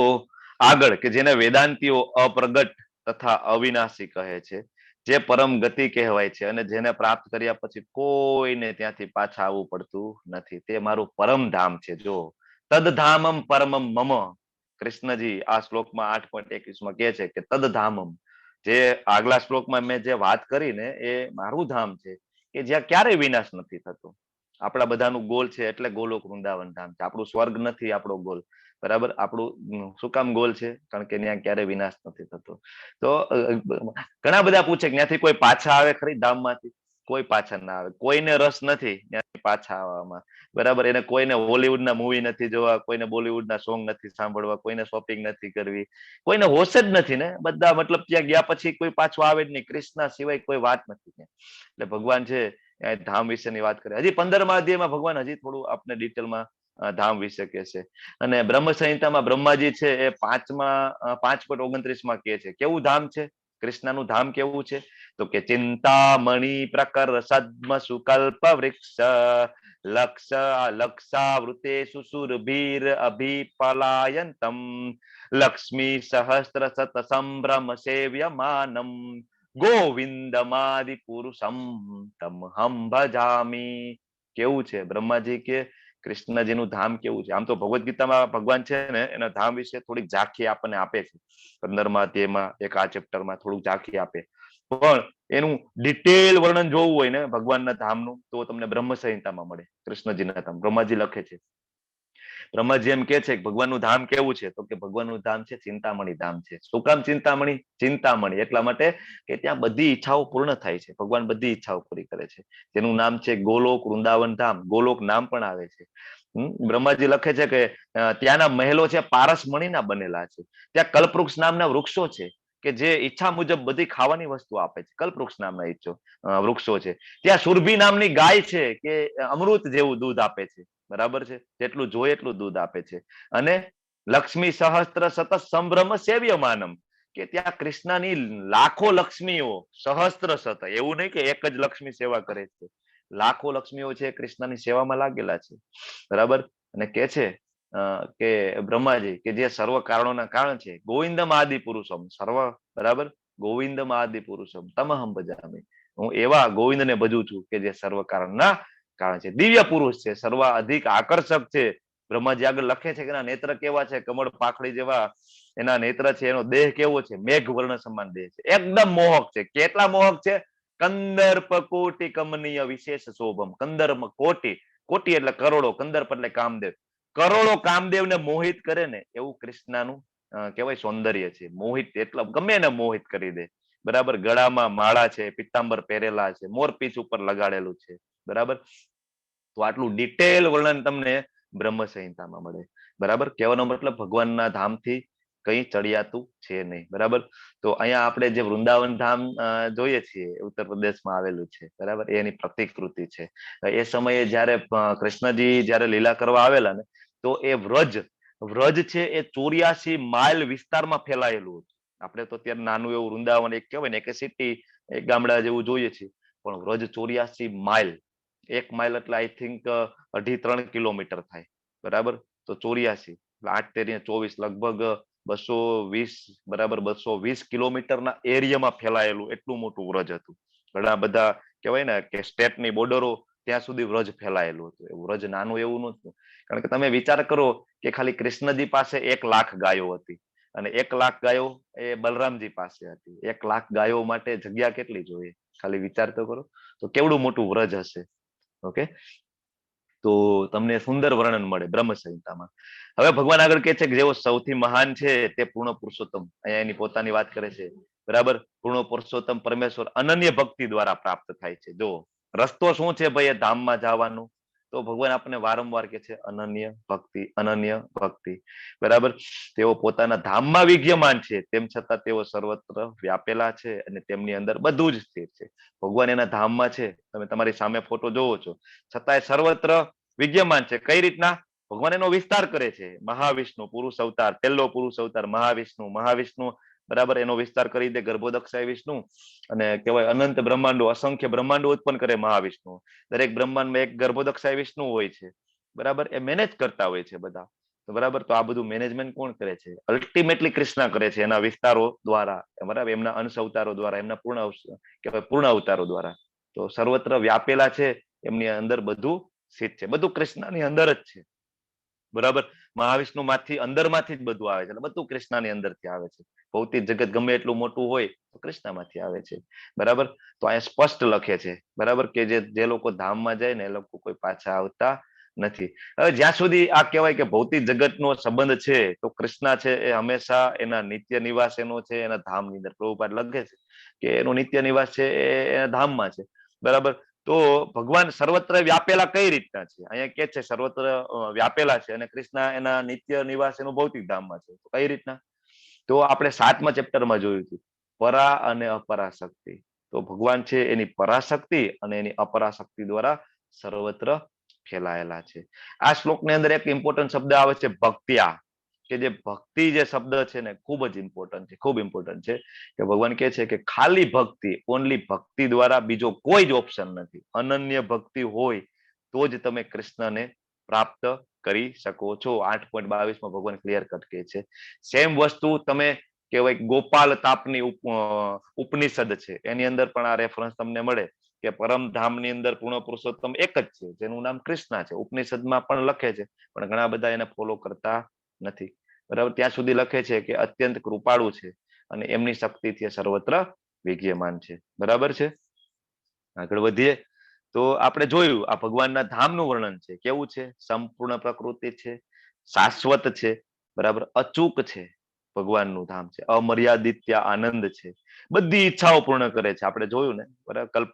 આગળ કે જેને વેદાંતિઓ અપ્રગટ તથા અવિનાશી કહે છે, જે પરમ ગતિ કહેવાય છે, અને જેને પ્રાપ્ત કર્યા પછી કોઈને ત્યાંથી પાછા આવવું પડતું નથી, તે મારું પરમ ધામ છે. જો તદધામમ પરમમ મમ, કૃષ્ણજી આ શ્લોકમાં 8.21માં કહે છે કે તદધામમ, જે આગલા શ્લોકમાં મેં જે વાત કરી ને, એ મારું ધામ છે કે જ્યાં ક્યારેય વિનાશ નથી થતો. આપણા બધાનું ગોલ છે એટલે ગોલોક વૃંદાવન ધામ છે. આપણું સ્વર્ગ નથી આપણો ગોલ, બરાબર. આપણું શું કામ ગોલ છે? કારણ કે ત્યાં ક્યારેય વિનાશ નથી થતો. તો ઘણા બધા પૂછે કે ત્યાંથી કોઈ પાછા આવે ખરી ધામમાંથી? કોઈ પાછા ના આવે. કોઈને રસ નથી ત્યાંથી પાછા આવવામાં, બરાબર. એને કોઈને હોલીવુડના મૂવી નથી જોવા, કોઈને બોલીવુડના સોંગ નથી સાંભળવા, કોઈને શોપિંગ નથી કરવી, કોઈને હોશ જ નથી ને. બધા મતલબ ત્યાં ગયા પછી કોઈ પાછું આવે જ નહીં. કૃષ્ણ સિવાય કોઈ વાત નથી ત્યાં. એટલે ભગવાન છે ધામ વિશેની વાત કરે. હજી 15મા અધ્યાયમાં ભગવાન હજી થોડું આપણે ડિટેલમાં ધામ વિશે કહે છે. અને બ્રહ્મ સંહિતામાં બ્રહ્માજી છે એ 5.29માં કહે છે કેવું ધામ છે કૃષ્ણનું ધામ. કેવું છે? તો કે ચિંતામણી પ્રકર સદ્મ સુકલ્પ વૃક્ષ લક્ષાવૃતે સુસુરભીર અભિપલાયંતમ લક્ષ્મી સહસ્ત્ર સત સંભ્રમ સેવ્યમાનમ ગોવિંદમાદિ પુરુષમ તમ હમ ભજામી. કેવું છે? બ્રહ્માજી કે કૃષ્ણજીનું ધામ કેવું છે. આમ તો ભગવદ્ ગીતામાં ભગવાન છે ને એના ધામ વિશે થોડીક ઝાંખી આપણને આપે છે. 15મા અધ્યાયમાં એક આ ચેપ્ટરમાં થોડુંક ઝાંખી આપે, પણ એનું ડિટેલ વર્ણન જોવું હોય ને ભગવાનના ધામનું તો તમને બ્રહ્મ સંહિતામાં મળે. કૃષ્ણજીના ધામ બ્રહ્માજી લખે છે. બ્રહ્માજી એમ કે છે કે ભગવાનનું ધામ કેવું છે? તો કે ભગવાનનું ધામ છે ચિંતામણી ધામ છે. શું કામ ચિંતામણી? ચિંતામણી એટલા માટે કે ત્યાં બધી ઈચ્છાઓ પૂર્ણ થાય છે. ભગવાન બધી ઈચ્છાઓ પૂરી કરે છે. તેનું નામ છે ગોલોક વૃંદાવન ધામ. ગોલોક નામ પણ આવે છે. બ્રહ્માજી લખે છે કે ત્યાંના મહેલો છે પારસમણીના બનેલા છે. ત્યાં કલ્પવૃક્ષ નામના વૃક્ષો છે કે જે ઈચ્છા મુજબ બધી ખાવાની વસ્તુ આપે છે. કલ્પવૃક્ષ નામના વૃક્ષો છે. ત્યાં સુરભી નામની ગાય છે કે અમૃત જેવું દૂધ આપે છે, બરાબર છે. જેટલું જોઈએ એટલું દૂધ આપે છે. અને લક્ષ્મી સહસ્ત્ર સતત સંભ્રમ સેવ્યમાનમ, કે ત્યાં કૃષ્ણની લાખો લક્ષ્મીઓ, સહસ્ત્ર સત, એવું નહીં કે એક જ લક્ષ્મી સેવા કરે છે, લાખો લક્ષ્મીઓ છે કૃષ્ણની સેવામાં લાગેલા છે, બરાબર. અને કે છે કે બ્રહ્માજી કે જે સર્વ કારણોના કારણ છે, ગોવિંદમ આદિ પુરુષમ, સર્વ, બરાબર, ગોવિંદમ આદિ પુરુષમ તમહમ ભજામી, હું એવા ગોવિંદને ભજું છું કે જે સર્વ કારણના કારણ છે. દિવ્ય પુરુષ છે, સર્વ અધિક આકર્ષક છે. બ્રહ્માજી આગળ લખે છે કે એના નેત્ર કેવા છે? કમળ પાખડી જેવા એના નેત્ર છે. એનો દેહ કેવો છે? મેઘ વર્ણ સમાન દેહ છે. એકદમ મોહક છે. કેટલા મોહક છે? કંદર્પ કોટી કમનીય વિશેષ શોભમ. કંદર્પ કોટી, કોટી એટલે કરોડો, કંદર્પ એટલે કામદેવ, કરોડો કામદેવને મોહિત કરે ને એવું કૃષ્ણનું કહેવાય સૌંદર્ય છે. મોહિત એટલે ગમે એને મોહિત કરી દે, બરાબર. ગળામાં માળા છે, પિત્તાંબર પહેરેલા છે, મોરપીંછ ઉપર લગાડેલું છે, બરાબર. તો આટલું ડિટેલ વર્ણન તમને બ્રહ્મ સંહિતામાં મળે, બરાબર. કહેવાનો મતલબ ભગવાનના ધામથી કઈ ચડિયાતું છે નહીં. બરાબર. તો અહીંયા આપણે જે વૃંદાવન ધામ જોઈએ છીએ, ઉત્તર પ્રદેશમાં આવેલું છે. બરાબર. એની પ્રતિકૃતિ છે. એ સમયે જયારે કૃષ્ણજી જયારે લીલા કરવા આવેલા ને, તો એ વ્રજ છે એ 84 માઇલ વિસ્તારમાં ફેલાયેલું હતું. આપણે તો અત્યારે નાનું એવું વૃંદાવન એક કહેવાય ને કે સિટી, એક ગામડા જેવું જોઈએ છીએ, પણ વ્રજ 84 માઇલ, 1 માઇલ એટલે આઈ થિંક 2.5-3 કિલોમીટર થાય. બરાબર. તો 84 8 તેરી 24 લગભગ 220, બરાબર 220 કિલોમીટરના એરિયામાં ફેલાયેલું એટલું મોટું વ્રજ હતું. ઘણા બધા કહેવાય ને કે સ્ટેટની બોર્ડરો ત્યાં સુધી વ્રજ ફેલાયેલું હતું. એ વ્રજ નાનું એવું નહોતું. કારણ કે તમે વિચાર કરો કે ખાલી કૃષ્ણજી પાસે 1 લાખ ગાયો હતી, અને 1 લાખ ગાયો એ બલરામજી પાસે હતી. 1 લાખ ગાયો માટે જગ્યા કેટલી જોઈએ, ખાલી વિચાર તો કરો. તો કેવડું મોટું વ્રજ હશે. ઓકે. તો તમને સુંદર વર્ણન મળે બ્રહ્મ સંહિતામાં. હવે ભગવાન આગળ કહે છે કે જેઓ સૌથી મહાન છે તે પૂર્ણ પુરુષોત્તમ. અહીંયા એની પોતાની વાત કરે છે. બરાબર. પૂર્ણ પુરુષોત્તમ પરમેશ્વર અનન્ય ભક્તિ દ્વારા પ્રાપ્ત થાય છે. જો રસ્તો શું છે ભાઈ એ ધામમાં જવાનું, તો ભગવાન આપણને વારંવાર કહે છે અનન્ય ભક્તિ, અનન્ય ભક્તિ. બરાબર. તેઓ પોતાના ધામમાં વિદ્યમાન છે, તેમ છતાં તેઓ સર્વત્ર વ્યાપેલા છે અને તેમની અંદર બધું જ સ્થિર છે. ભગવાન એના ધામમાં છે, તમે તમારી સામે ફોટો જોવો છો, છતાંય સર્વત્ર વિદ્યમાન છે. કઈ રીતના? ભગવાન એનો વિસ્તાર કરે છે. મહાવિષ્ણુ પુરુષ અવતાર, પહેલો પુરુષ અવતાર મહાવિષ્ણુ. બરાબર. એનો વિસ્તાર કરી દે ગર્ભોદક્ષાય વિષ્ણુ, અને કહેવાય અનંત બ્રહ્માંડો, અસંખ્ય બ્રહ્માંડો ઉત્પન્ન કરે મહાવિષ્ણુ. દરેક બ્રહ્માંડમાં એક ગર્ભોદક્ષાય વિષ્ણુ હોય છે. બરાબર. એ મેનેજ કરતા હોય છે બધા. તો બરાબર. તો આ બધું મેનેજમેન્ટ કોણ કરે છે? અલ્ટિમેટલી કૃષ્ણ કરે છે, એના વિસ્તારો દ્વારા. બરાબર. એમના અંશ અવતારો દ્વારા, એમના પૂર્ણ અવતારો દ્વારા. તો સર્વત્ર વ્યાપેલા છે, એમની અંદર બધું સ્થિત છે. બધું કૃષ્ણની અંદર જ છે. બરાબર. મહાવિષ્ણુ માંથી અંદરમાંથી જ બધું આવે છે. એટલે બધું કૃષ્ણની અંદરથી આવે છે. ભૌતિક જગત ગમે એટલું મોટું હોય તો કૃષ્ણમાંથી આવે છે. બરાબર. તો અહીંયા સ્પષ્ટ લખે છે. બરાબર. કે જે લોકો ધામમાં જાય ને એ લોકો કોઈ પાછા આવતા નથી. હવે જ્યાં સુધી આ કહેવાય કે ભૌતિક જગતનો સંબંધ છે, તો કૃષ્ણ છે એ હંમેશા એના નિત્ય નિવાસ એનો છે એના ધામની અંદર. પ્રભુપાદ લખે છે કે એનો નિત્ય નિવાસ છે એ એના ધામમાં છે. બરાબર. તો ભગવાન સર્વત્ર વ્યાપેલા કઈ રીતના છે? અહીંયા કે છે સર્વત્ર વ્યાપેલા છે, અને કૃષ્ણ એના નિત્ય નિવાસ એનું ભૌતિક ધામમાં છે. તો કઈ રીતના? તો આપણે 7મા ચેપ્ટરમાં જોયું હતું, પરા અને અપરાશક્તિ. તો ભગવાન છે એની પરાશક્તિ અને એની અપરાશક્તિ દ્વારા સર્વત્ર ફેલાયેલા છે. આ શ્લોકની અંદર એક ઇમ્પોર્ટન્ટ શબ્દ આવે છે ભક્ત્યા, કે જે ભક્તિ જે શબ્દ છે ને ખૂબ જ ઇમ્પોર્ટન્ટ છે. ખૂબ ઇમ્પોર્ટન્ટ છે કે ભગવાન કહે છે કે ખાલી ભક્તિ, ઓનલી ભક્તિ દ્વારા બીજો કોઈ જ ઓપ્શન નથી. અનન્ય ભક્તિ હોય તો જ તમે કૃષ્ણને પ્રાપ્ત કરી શકો છો. 8.22 ભગવાન ક્લિયર કટ કહે છે. સેમ વસ્તુ તમે કહેવાય ગોપાલ તાપની ઉપનિષદ છે, એની અંદર પણ આ રેફરન્સ તમને મળે કે પરમધામની અંદર પૂર્ણ પુરુષોત્તમ એક જ છે, જેનું નામ કૃષ્ણ છે. ઉપનિષદમાં પણ લખે છે, પણ ઘણા બધા એને ફોલો કરતા નથી. બરાબર. ત્યાં સુધી લખે છે કે અત્યંત કૃપાળુ છે અને એમની શક્તિથી સર્વત્ર વિદ્યમાન છે. બરાબર છે. આગળ વધીએ તો આપણે જોયું આ ભગવાનના ધામનું વર્ણન છે. કેવું છે? સંપૂર્ણ પ્રકૃતિ છે, શાશ્વત છે. બરાબર. અચૂક છે. ભગવાનનું ધામ છે. અમર્યાદિત ત્યાં આનંદ છે. બધી ઈચ્છાઓ પૂર્ણ કરે છે. આપણે જોયું ને. બરાબર.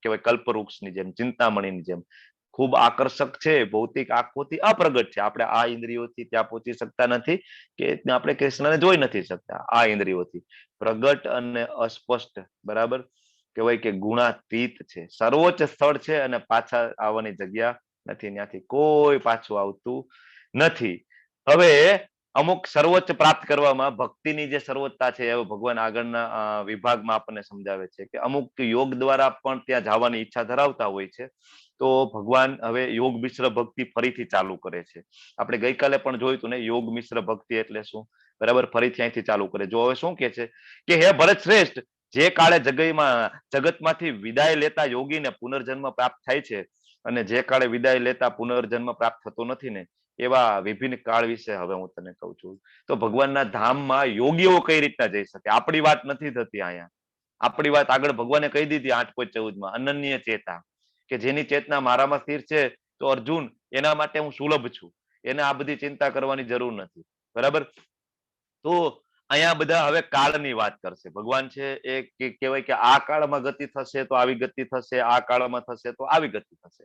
કહેવાય કલ્પવૃક્ષની જેમ, ચિંતામણીની જેમ ખૂબ આકર્ષક છે. ભૌતિક આંખોથી અપ્રગટ છે. આપણે આ ઇન્દ્રિયોથી ત્યાં પહોંચી શકતા નથી, કે આપણે કૃષ્ણને જોઈ નથી શકતા આ ઇન્દ્રિયોથી. પ્રગટ અને અસ્પષ્ટ. બરાબર. કહેવાય કે ગુણાતીત છે. સર્વોચ્ચ સ્થળ છે અને પાછા આવવાની જગ્યા નથી. ત્યાંથી કોઈ પાછું આવતું નથી. હવે અમુક સર્વોચ્ચ પ્રાપ્ત કરવામાં ભક્તિની જે સર્વોચ્ચતા છે, એ ભગવાન આગળના વિભાગમાં આપણને સમજાવે છે કે અમુક યોગ દ્વારા પણ ત્યાં જવાની ઈચ્છા ધરાવતા હોય છે. તો ભગવાન હવે યોગ મિશ્ર ભક્તિ ફરીથી ચાલુ કરે છે. આપણે ગઈકાલે પણ જોયું હતું ને, યોગ મિશ્ર ભક્તિ એટલે શું? બરાબર. ફરીથી અહીંથી ચાલુ કરે. જો હવે શું કે છે કે હે ભરત શ્રેષ્ઠ, જે કાળે જગતમાંથી વિદાય લેતા યોગીને પુનર્જન્મ પ્રાપ્ત થાય છે, અને જે કાળે વિદાય લેતા પુનર્જન્મ પ્રાપ્ત થતો નથી ને, એવા વિભિન્ન કાળ વિશે હવે હું તને કહું છું. તો ભગવાનના ધામમાં યોગીઓ કઈ રીતના જઈ શકે? આપણી વાત નથી થતી અહીંયા. આપણી વાત આગળ ભગવાને કહી દીધી 8.14 અનન્ય ચેતા, કે જેની ચેતના મારામાં સ્થિર છે, તો અર્જુન એના માટે હું સુલભ છું. એને આ બધી ચિંતા કરવાની જરૂર નથી. બરાબર. તો અહીંયા બધા હવે કાળની વાત કરશે. ભગવાન છે એ કહેવાય કે આ કાળમાં ગતિ થશે તો આવી ગતિ થશે, આ કાળમાં થશે તો આવી ગતિ થશે.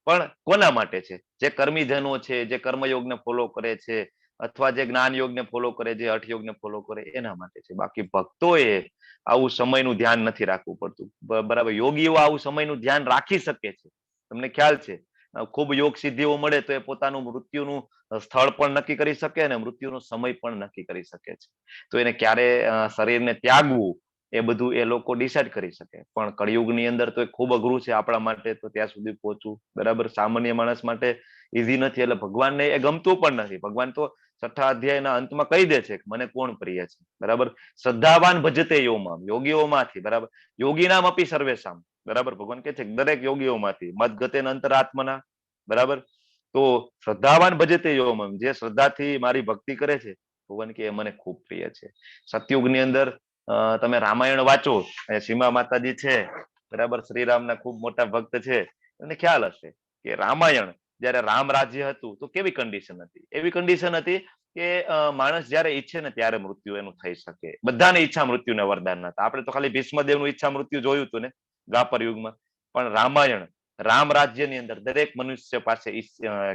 પણ કોના માટે છે? જે કર્મીજનો છે, જે કર્મયોગને ફોલો કરે છે, અથવા જે જ્ઞાન યોગ ને ફોલો કરે, જે હઠ યોગ ને ફોલો કરે એના માટે છે. બાકી ભક્તોએ આવું સમયનું ધ્યાન નથી રાખવું પડતું. બરાબર, યોગીઓ આવું સમયનું ધ્યાન રાખી શકે છે. તમને ખ્યાલ છે, ખૂબ યોગ સિદ્ધિઓ મળે તો એ પોતાનું મૃત્યુનું સ્થળ પણ નક્કી કરી શકે અને મૃત્યુનો સમય પણ નક્કી કરી શકે છે. તો એને ક્યારે શરીરને ત્યાગવું એ બધું એ લોકો ડિસાઈડ કરી શકે. પણ કળિયુગની અંદર તો એ ખૂબ અઘરું છે આપણા માટે, તો ત્યાં સુધી પહોંચવું બરાબર સામાન્ય માણસ માટે ઈઝી નથી. એટલે ભગવાનને એ ગમતું પણ નથી. ભગવાન તો 6ઠા અધ્યાયના અંતમાં કહી દે છે કે મને કોણ પ્રિય છે. બરાબર, શ્રદ્ધાવાન ભજતે યોમામ, યોગીઓમાંથી. બરાબર, યોગીનામ અપી સર્વેશામ. બરાબર, ભગવાન કહે છે કે દરેક યોગીઓમાંથી મત ગતે અંતરાત્મના. બરાબર, તો શ્રદ્ધાવાન ભજતે યોમામ, જે શ્રદ્ધાથી મારી ભક્તિ કરે છે, ભગવાન કે એ મને ખૂબ પ્રિય છે. સતયુગની અંદર તમે રામાયણ વાંચો, સીમા માતાજી છે બરાબર, શ્રીરામના ખૂબ મોટા ભક્ત છે. તમને ખ્યાલ હશે કે રામાયણ જયારે રામ રાજ્ય હતું તો કેવી કન્ડિશન હતી? એવી કન્ડિશન હતી કે માણસ જયારે ઈચ્છે ને ત્યારે મૃત્યુ એનું થઈ શકે. બધાને ઈચ્છા મૃત્યુને વરદાન હતા. આપણે તો ખાલી ભીષ્મદેવનું ઈચ્છા મૃત્યુ જોયું હતું ને દ્વાપર યુગમાં, પણ રામાયણ રામ રાજ્યની અંદર દરેક મનુષ્ય પાસે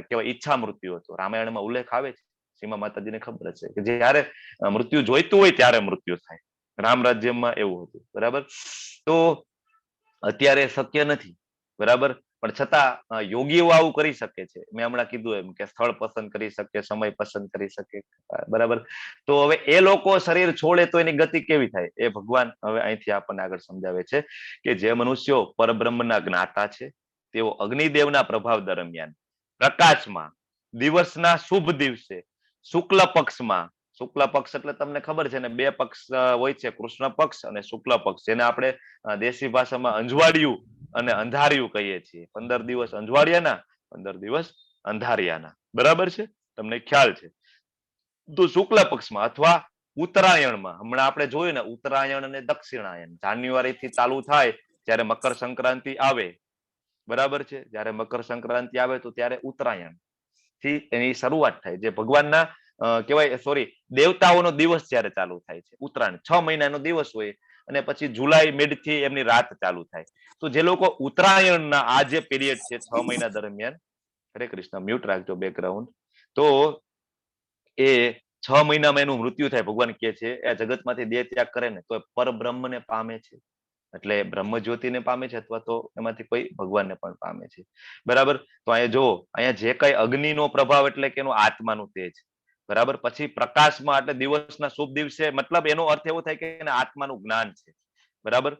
કેવાય ઈચ્છા મૃત્યુ હતો. રામાયણમાં ઉલ્લેખ આવે છે, સીમા માતાજીને ખબર છે કે જયારે મૃત્યુ જોઈતું હોય ત્યારે મૃત્યુ થાય. રામ રાજ્યમાં એવું હતું. બરાબર, તો અત્યારે શક્ય નથી. બરાબર, પણ છતાં યોગીઓ આવું કરી શકે છે. મેં હમણાં કીધું એમ કે સ્થળ પસંદ કરી શકે, સમય પસંદ કરી શકે. બરાબર, તો હવે એ લોકો શરીર છોડે તો એની ગતિ કેવી થાય એ ભગવાન હવે અહીંથી આપણને આગળ સમજાવે છે કે જે મનુષ્યો પરબ્રહ્મના જ્ઞાતા છે તેઓ અગ્નિદેવના પ્રભાવ દરમિયાન પ્રકાશમાં દિવસના શુભ દિવસે શુક્લ પક્ષમાં, શુક્લ પક્ષ એટલે તમને ખબર છે ને, બે પક્ષ હોય છે, કૃષ્ણ પક્ષ અને શુક્લ પક્ષ, જેને આપણે દેશી ભાષામાં અંજવાળિયું અને અંધારિયું કહીએ છીએ. 15 દિવસ અંજવાળિયાના, 15 દિવસ અંધારિયાના. બરાબર છે, તમને ખ્યાલ છે. તો શુક્લ પક્ષમાં અથવા ઉત્તરાયણમાં, હમણાં આપણે જોયું ને ઉત્તરાયણ અને દક્ષિણાયન, જાન્યુઆરી થી ચાલુ થાય જ્યારે મકર સંક્રાંતિ આવે. બરાબર છે, જ્યારે મકર સંક્રાંતિ આવે તો ત્યારે ઉત્તરાયણ થી એની શરૂઆત થાય. જે ભગવાનના કહેવાય સોરી દેવતાઓનો દિવસ જ્યારે ચાલુ થાય છે, ઉત્તરાયણ 6 મહિનાનો દિવસ હોય અને પછી જુલાઈ મિડ થી એમની રાત ચાલુ થાય. તો જે લોકો ઉત્તરાયણના આ જે પીરિયડ છે 6 મહિના દરમિયાન, હરે કૃષ્ણ, મ્યુટ રાખજો બેકગ્રાઉન્ડ, તો એ 6 મહિનામાં એનું મૃત્યુ થાય. ભગવાન કહે છે એ જગતમાંથી દેહ ત્યાગ કરે ને તો પરબ્રહ્મને પામે છે, એટલે બ્રહ્મ જ્યોતિને પામે છે, અથવા તો એમાંથી કોઈ ભગવાનને પણ પામે છે. બરાબર, તો અહીંયા જો અહીંયા જે કઈ અગ્નિનો પ્રભાવ એટલે કે એનો આત્માનું તેજ. બરાબર, પછી પ્રકાશમાં એટલે દિવસના શુભ દિવસે, મતલબ એનો અર્થ એવો થાય કે એના આત્માનું જ્ઞાન છે. બરાબર,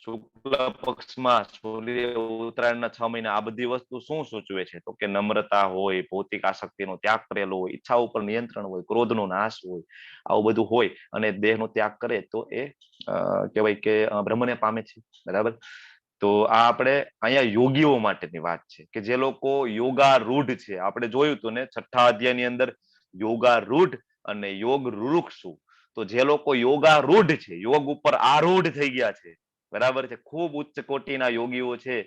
શુક્લ પક્ષમાં સૂર્ય ઉત્તરાયણના 6 મહિના, આ બધી વસ્તુ શું સૂચવે છે? તો કે નમ્રતા હોય, ભૌતિક આસક્તિનો ત્યાગ કરેલો હોય, ઈચ્છા ઉપર નિયંત્રણ હોય, ક્રોધનો નાશ હોય, આવું બધું હોય અને દેહનો ત્યાગ કરે તો એ કહેવાય કે બ્રહ્મને પામે છે. બરાબર, તો આ આપણે અહીંયા યોગીઓ માટેની વાત છે કે જે લોકો યોગારૂઢ છે. આપણે જોયું હતું ને 6ઠા અધ્યાયની અંદર યોગારૂઢ અને યોગ રૂરુક્ષુ. તો જે લોકો યોગારૂઢ છે, યોગ ઉપર આરૂઢ થઈ ગયા છે, બરાબર છે, ખૂબ ઉચ્ચ કોટીના યોગીઓ છે,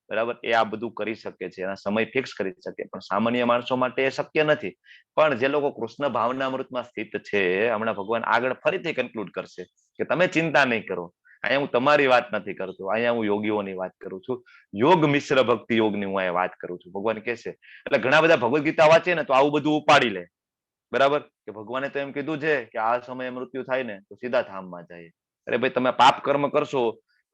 બરાબર, એ આ બધું કરી શકે છે, એના સમય ફિક્સ કરી શકે. પણ સામાન્ય માણસો માટે એ શક્ય નથી. પણ જે લોકો કૃષ્ણ ભાવનામૃતમાં સ્થિત છે, હમણાં ભગવાન આગળ ફરીથી કન્ક્લુડ કરશે કે તમે ચિંતા નહીં કરો. અહીંયા હું તમારી વાત નથી કરતો, અહીંયા હું યોગીઓની વાત કરું છું. યોગ મિશ્ર ભક્તિ યોગની હું અહીંયા વાત કરું છું. ભગવાન કહે છે, એટલે ઘણા બધા ભગવદ ગીતા વાંચે ને તો આવું બધું ઉપાડી લે. બરાબર, કે ભગવાને તો એમ કીધું છે કે આ સમયે મૃત્યુ થાય ને તો સીધા ધામમાં જાય. અરે ભાઈ, તમે પાપ કર્મ કરશો,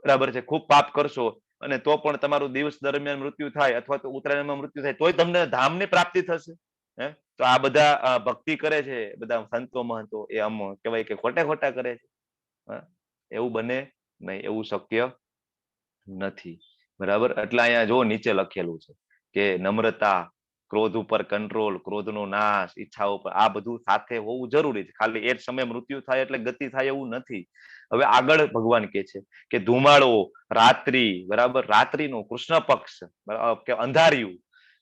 બરાબર છે, ખૂબ પાપ કરશો અને તો પણ તમારું દિવસ દરમિયાન મૃત્યુ થાય અથવા તો ઉત્તરાયણમાં મૃત્યુ થાય તોય તમને ધામની પ્રાપ્તિ થશે. હે, તો આ બધા ભક્તિ કરે છે બધા સંતો મહંતો, એ આમ કહેવાય કે ખોટા ખોટા કરે છે. એવું બને નહીં, એવું શક્ય નથી. બરાબર, એટલે અહીંયા જો નીચે લખેલું છે કે નમ્રતા, ક્રોધ ઉપર કંટ્રોલ, ક્રોધનો નાશ, ઈચ્છા ઉપર, આ બધું સાથે હોવું જરૂરી છે. ખાલી એ જ સમયે મૃત્યુ થાય એટલે ગતિ થાય એવું નથી. હવે આગળ ભગવાન કહે છે કે ધુમાડો, રાત્રિ, બરાબર, રાત્રિનો કૃષ્ણ પક્ષ કે અંધારિયું,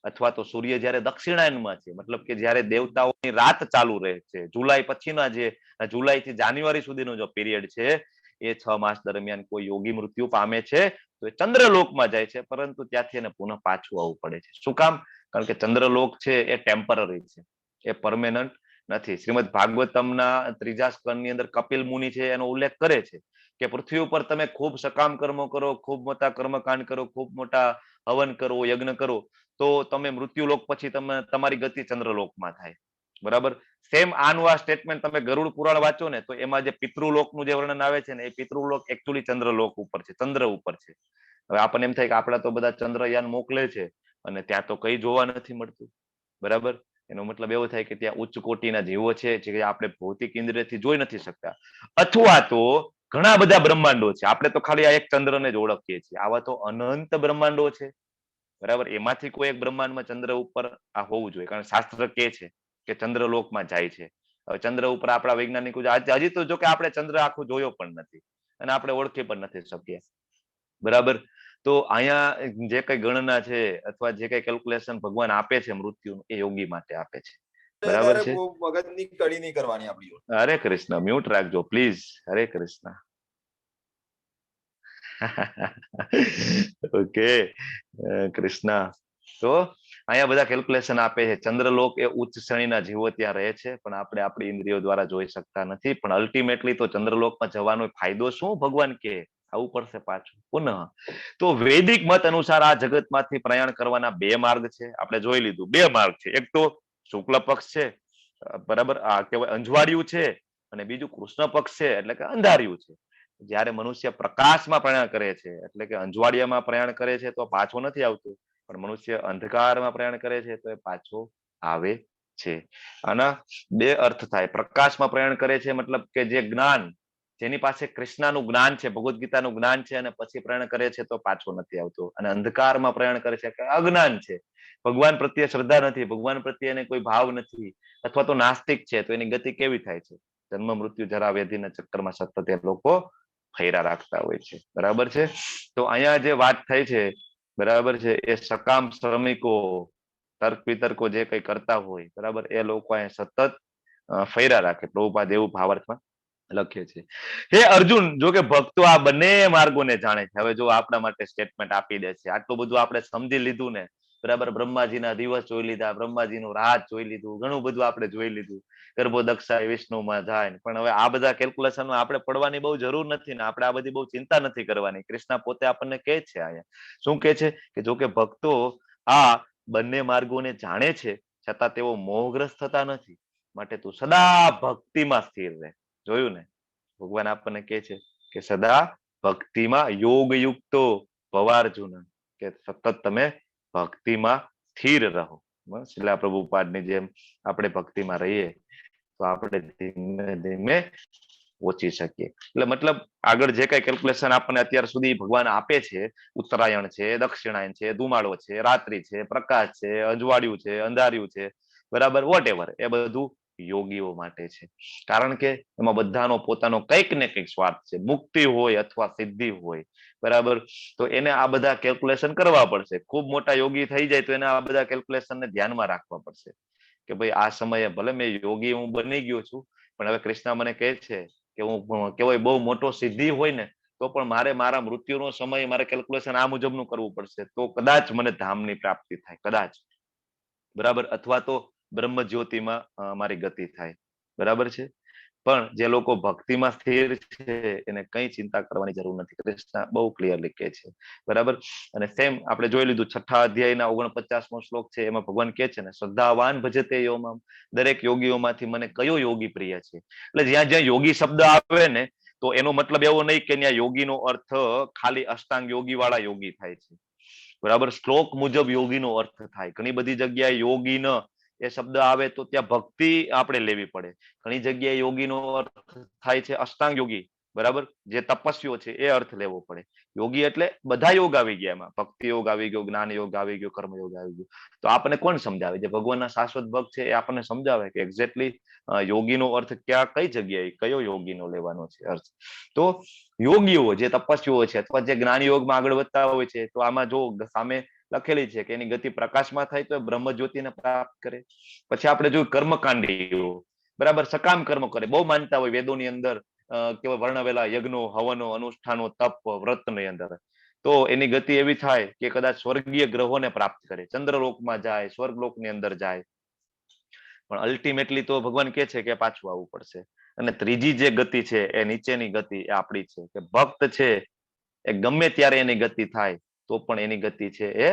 અથવા તો સૂર્ય જયારે દક્ષિણાયનમાં છે, મતલબ કે જયારે દેવતાઓની રાત ચાલુ રહે છે, જુલાઈ પછીના જે જુલાઈ થી જાન્યુઆરી સુધીનો જો પીરિયડ છે, એ 6 માસ દરમિયાન કોઈ યોગી મૃત્યુ પામે છે તો એ ચંદ્રલોકમાં જાય છે, પરંતુ ત્યાંથી એને પુનઃ પાછું આવવું પડે છે. શું કામ? કારણ કે ચંદ્રલોક છે એ ટેમ્પરરી છે, એ પરમેનન્ટ નથી. શ્રીમદ ભાગવતમના 3જા સ્કંદની અંદર કપિલ મુનિ છે એનો ઉલ્લેખ કરે છે કે પૃથ્વી ઉપર તમે ખૂબ સકામ કર્મો કરો, ખૂબ મોટા કર્મકાંડ કરો, ખૂબ મોટા હવન કરો, યજ્ઞ કરો, તો તમે મૃત્યુલોક પછી તમે તમારી ગતિ ચંદ્રલોકમાં થાય. બરાબર. સેમ આનું આ સ્ટેટમેન્ટ તમે ગરુડ પુરાણ વાંચો ને તો એમાં જે પિતૃલોકનું જે વર્ણન આવે છે ને એ પિતૃલોક એકચ્યુઅલી ચંદ્રલોક ઉપર છે, ચંદ્ર ઉપર છે. હવે આપણને એમ થાય કે આપણા તો બધા ચંદ્રયાન મોકલે છે અને ત્યાં તો કઈ જોવા નથી મળતું, બરાબર. એનો મતલબ એવો થાય કે ત્યાં ઉચ્ચ કોટીના જીવો છે જે આપણે ભૌતિક ઇન્દ્રિયથી જોઈ નથી શકતા, અથવા તો ઘણા બધા બ્રહ્માંડો છે, આપણે તો ખાલી આ એક ચંદ્રને જ ઓળખીએ છીએ, આવા તો અનંત બ્રહ્માંડો છે, બરાબર. એમાંથી કોઈ એક બ્રહ્માંડમાં ચંદ્ર ઉપર આ હોવું જોઈએ, કારણ શાસ્ત્ર કે છે કે ચંદ્રલોકમાં જાય છે. હવે ચંદ્ર ઉપર આપણા વૈજ્ઞાનિકો હજી તો જો કે આપણે ચંદ્ર આખું જોયો પણ નથી અને આપણે ઓળખી પણ નથી શકીએ, બરાબર. તો અહીંયા જે કઈ ગણના છે અથવા જે કઈ કેલ્ક્યુલેશન ભગવાન આપે છે મૃત્યુ એ યોગી માટે આપે છે, બરાબર છે. મગજની કડી નહીં કરવાની આપણી. હરે કૃષ્ણ, મ્યુટ રાખજો please. Hare Krishna. Okay Krishna. તો અહીંયા બધા કેલ્ક્યુલેશન આપે છે. ચંદ્રલોક એ ઉચ્ચ શ્રેણીના જીવો ત્યાં રહે છે, પણ આપણે આપણી ઇન્દ્રિયો દ્વારા જોઈ શકતા નથી. પણ અલ્ટિમેટલી તો ચંદ્રલોકમાં જવાનો ફાયદો શું ભગવાન કે આવું પડશે પાછું પુનઃ. તો વૈદિક મત અનુસાર આ જગતમાંથી પ્રયાણ કરવાના બે માર્ગ છે, આપણે જોઈ લીધું. બે માર્ગ છે, એક તો શુક્લ પક્ષ છે, બરાબર, આ કહેવાય અંજવાળિયું છે, અને બીજું કૃષ્ણ પક્ષ છે એટલે કે અંધાર્યું છે. જ્યારે મનુષ્ય પ્રકાશમાં પ્રયાણ કરે છે એટલે કે અંજવાળિયામાં પ્રયાણ કરે છે તો પાછો નથી આવતું, પણ મનુષ્ય અંધકારમાં પ્રયાણ કરે છે તો એ પાછો આવે છે. આના બે અર્થ થાય. પ્રકાશમાં પ્રયાણ કરે છે મતલબ કે જે જ્ઞાન, જેની પાસે કૃષ્ણનું જ્ઞાન છે, ભગવદ્ ગીતાનું જ્ઞાન છે અને પછી પ્રયાણ કરે છે તો પાછો નથી આવતો. અને અંધકારમાં પ્રયાણ કરે છે કે અજ્ઞાન છે, ભગવાન પ્રત્યે શ્રદ્ધા નથી, ભગવાન પ્રત્યે એને કોઈ ભાવ નથી, અથવા તો નાસ્તિક છે, તો એની ગતિ કેવી થાય છે? જન્મ મૃત્યુ જરા વ્યાધિના ચક્કરમાં સતત એ લોકો ફેરા રાખતા હોય છે, બરાબર છે. તો અહીંયા જે વાત થઈ છે, બરાબર છે, એ સકામ શ્રમિકો, તર્ક વિતર્કો જે કઈ કરતા હોય, બરાબર, એ લોકો અહીંયા સતત ફેરા રાખે. પ્રભુપાદ એવું ભાવાર્થમાં લખે છે. હે અર્જુન, જો કે ભક્તો આ બંને માર્ગોને જાણે છે. હવે જો આપણા માટે સ્ટેટમેન્ટ આપી દે છે, આટલું બધું આપણે સમજી લીધું ને, બરાબર, બ્રહ્માજીના દિવસ જોઈ લીધા, બ્રહ્માજીનું રાત જોઈ લીધું, ઘણું બધું આપણે જોઈ લીધું, ગર્ભોદક્ષાય વિષ્ણુમાં જાય, પણ હવે આ બધા કેલ્ક્યુલેશનમાં આપણે પડવાની બહુ જરૂર નથી ને આપણે આ બધી બહુ ચિંતા નથી કરવાની. કૃષ્ણ પોતે આપણને કહે છે અહીંયા, શું કહે છે કે જો કે ભક્તો આ બંને માર્ગોને જાણે છે છતાં તેઓ મોહગ્રસ્ત થતા નથી, માટે તું સદા ભક્તિમાં સ્થિર રહે. જોયું ને, ભગવાન આપણને કહે છે કે સદા ભક્તિમાં યોગયુક્તો ભવાર્જુન, કે સતત તમે ભક્તિમાં સ્થિર રહો. શિલા પ્રભુપાદની જેમ આપણે ભક્તિમાં રહીએ તો આપણે ધીમે ધીમે પહોંચી શકીએ. એટલે મતલબ આગળ જે કઈ કેલ્ક્યુલેશન આપણને અત્યાર સુધી ભગવાન આપે છે, ઉત્તરાયણ છે, દક્ષિણાયન છે, ધુમાડો છે, રાત્રિ છે, પ્રકાશ છે, અજવાળિયું છે, અંધાર્યું છે, બરાબર, વોટ એવર, એ બધું યોગીઓ માટે છે. કારણ કે એમાં બધાનો પોતાનો કંઈક ને કંઈક સ્વાર્થ છે. મુક્તિ હોય અથવા સિદ્ધિ હોય, બરાબર, તો એને આ બધા કેલ્ક્યુલેશન કરવા પડશે. ખૂબ મોટા યોગી થઈ જાય તો એને આ બધા કેલ્ક્યુલેશનને ધ્યાનમાં રાખવા પડશે કે ભાઈ આ સમયે ભલે મેં યોગી હું બની ગયો છું, પણ હવે કૃષ્ણ મને કહે છે કે હું કેવાય બહુ મોટો સિદ્ધિ હોય ને તો પણ મારે મારા મૃત્યુનો સમય મારે કેલ્ક્યુલેશન આ મુજબનું કરવું પડશે, તો કદાચ મને ધામની પ્રાપ્તિ થાય, કદાચ, બરાબર, અથવા તો બ્રહ્મ જ્યોતિમાં મારી ગતિ થાય, બરાબર છે. પણ જે લોકો ભક્તિમાં સ્થિર છે એને કઈ ચિંતા કરવાની જરૂર નથી. કૃષ્ણ બહુ ક્લિયરલી કહે છે, બરાબર. અને સેમ આપણે જોઈ લીધું 6થા અધ્યાયના 49મો શ્લોક છે, એમાં ભગવાન કહે છે ને, શ્રદ્ધાવાન ભજતે યોમામ, દરેક યોગીઓમાંથી મને કયો યોગી પ્રિય છે. એટલે જ્યાં જ્યાં યોગી શબ્દ આવે ને તો એનો મતલબ એવો નહીં કે ત્યાં યોગીનો અર્થ ખાલી અષ્ટાંગ યોગી વાળા યોગી થાય છે, બરાબર. શ્લોક મુજબ યોગીનો અર્થ થાય. ઘણી બધી જગ્યાએ યોગીન એ શબ્દ આવે તો ત્યાં ભક્તિ આપણે લેવી પડે. ઘણી જગ્યાએ યોગીનો અર્થ થાય છે અષ્ટાંગ યોગી, બરાબર, જે તપસ્વીઓ છે એ અર્થ લેવો પડે. યોગી એટલે બધા યોગ આવી ગયા એમાં, ભક્તિ યોગ આવી ગયો, જ્ઞાન યોગ આવી ગયો, કર્મ યોગ આવી ગયો. તો આપણને કોણ સમજાવે? જે ભગવાનના શાશ્વત ભક્ત છે એ આપણને સમજાવે કે એક્ઝેક્ટલી યોગીનો અર્થ ક્યાં, કઈ જગ્યાએ કયો યોગીનો લેવાનો છે અર્થ. તો યોગીઓ જે તપસ્વીઓ છે અથવા જે જ્ઞાન યોગમાં આગળ વધતા હોય છે, તો આમાં જો સામે લખેલી છે કે એની ગતિ પ્રકાશમાં થાય તો બ્રહ્મ જ્યોતિને પ્રાપ્ત કરે. પછી આપણે જોયું કર્મકાંડીઓ, બરાબર, સકામ કર્મ કરે, બહુ માનતા હોય વેદોની અંદર કેવા વર્ણવેલા યજ્ઞો, હવનો, અનુષ્ઠાનો, તપ, વ્રતની અંદર, તો એની ગતિ એવી થાય કે કદાચ સ્વર્ગીય ગ્રહોને પ્રાપ્ત કરે, ચંદ્રલોકમાં જાય, સ્વર્ગલોકની અંદર જાય. પણ અલ્ટિમેટલી તો ભગવાન કહે છે કે પાછું આવવું પડશે. અને ત્રીજી જે ગતિ છે એ નીચેની ગતિ એ આપણી છે કે ભક્ત છે એ ગમે ત્યારે એની ગતિ થાય તો પણ એની ગતિ છે એ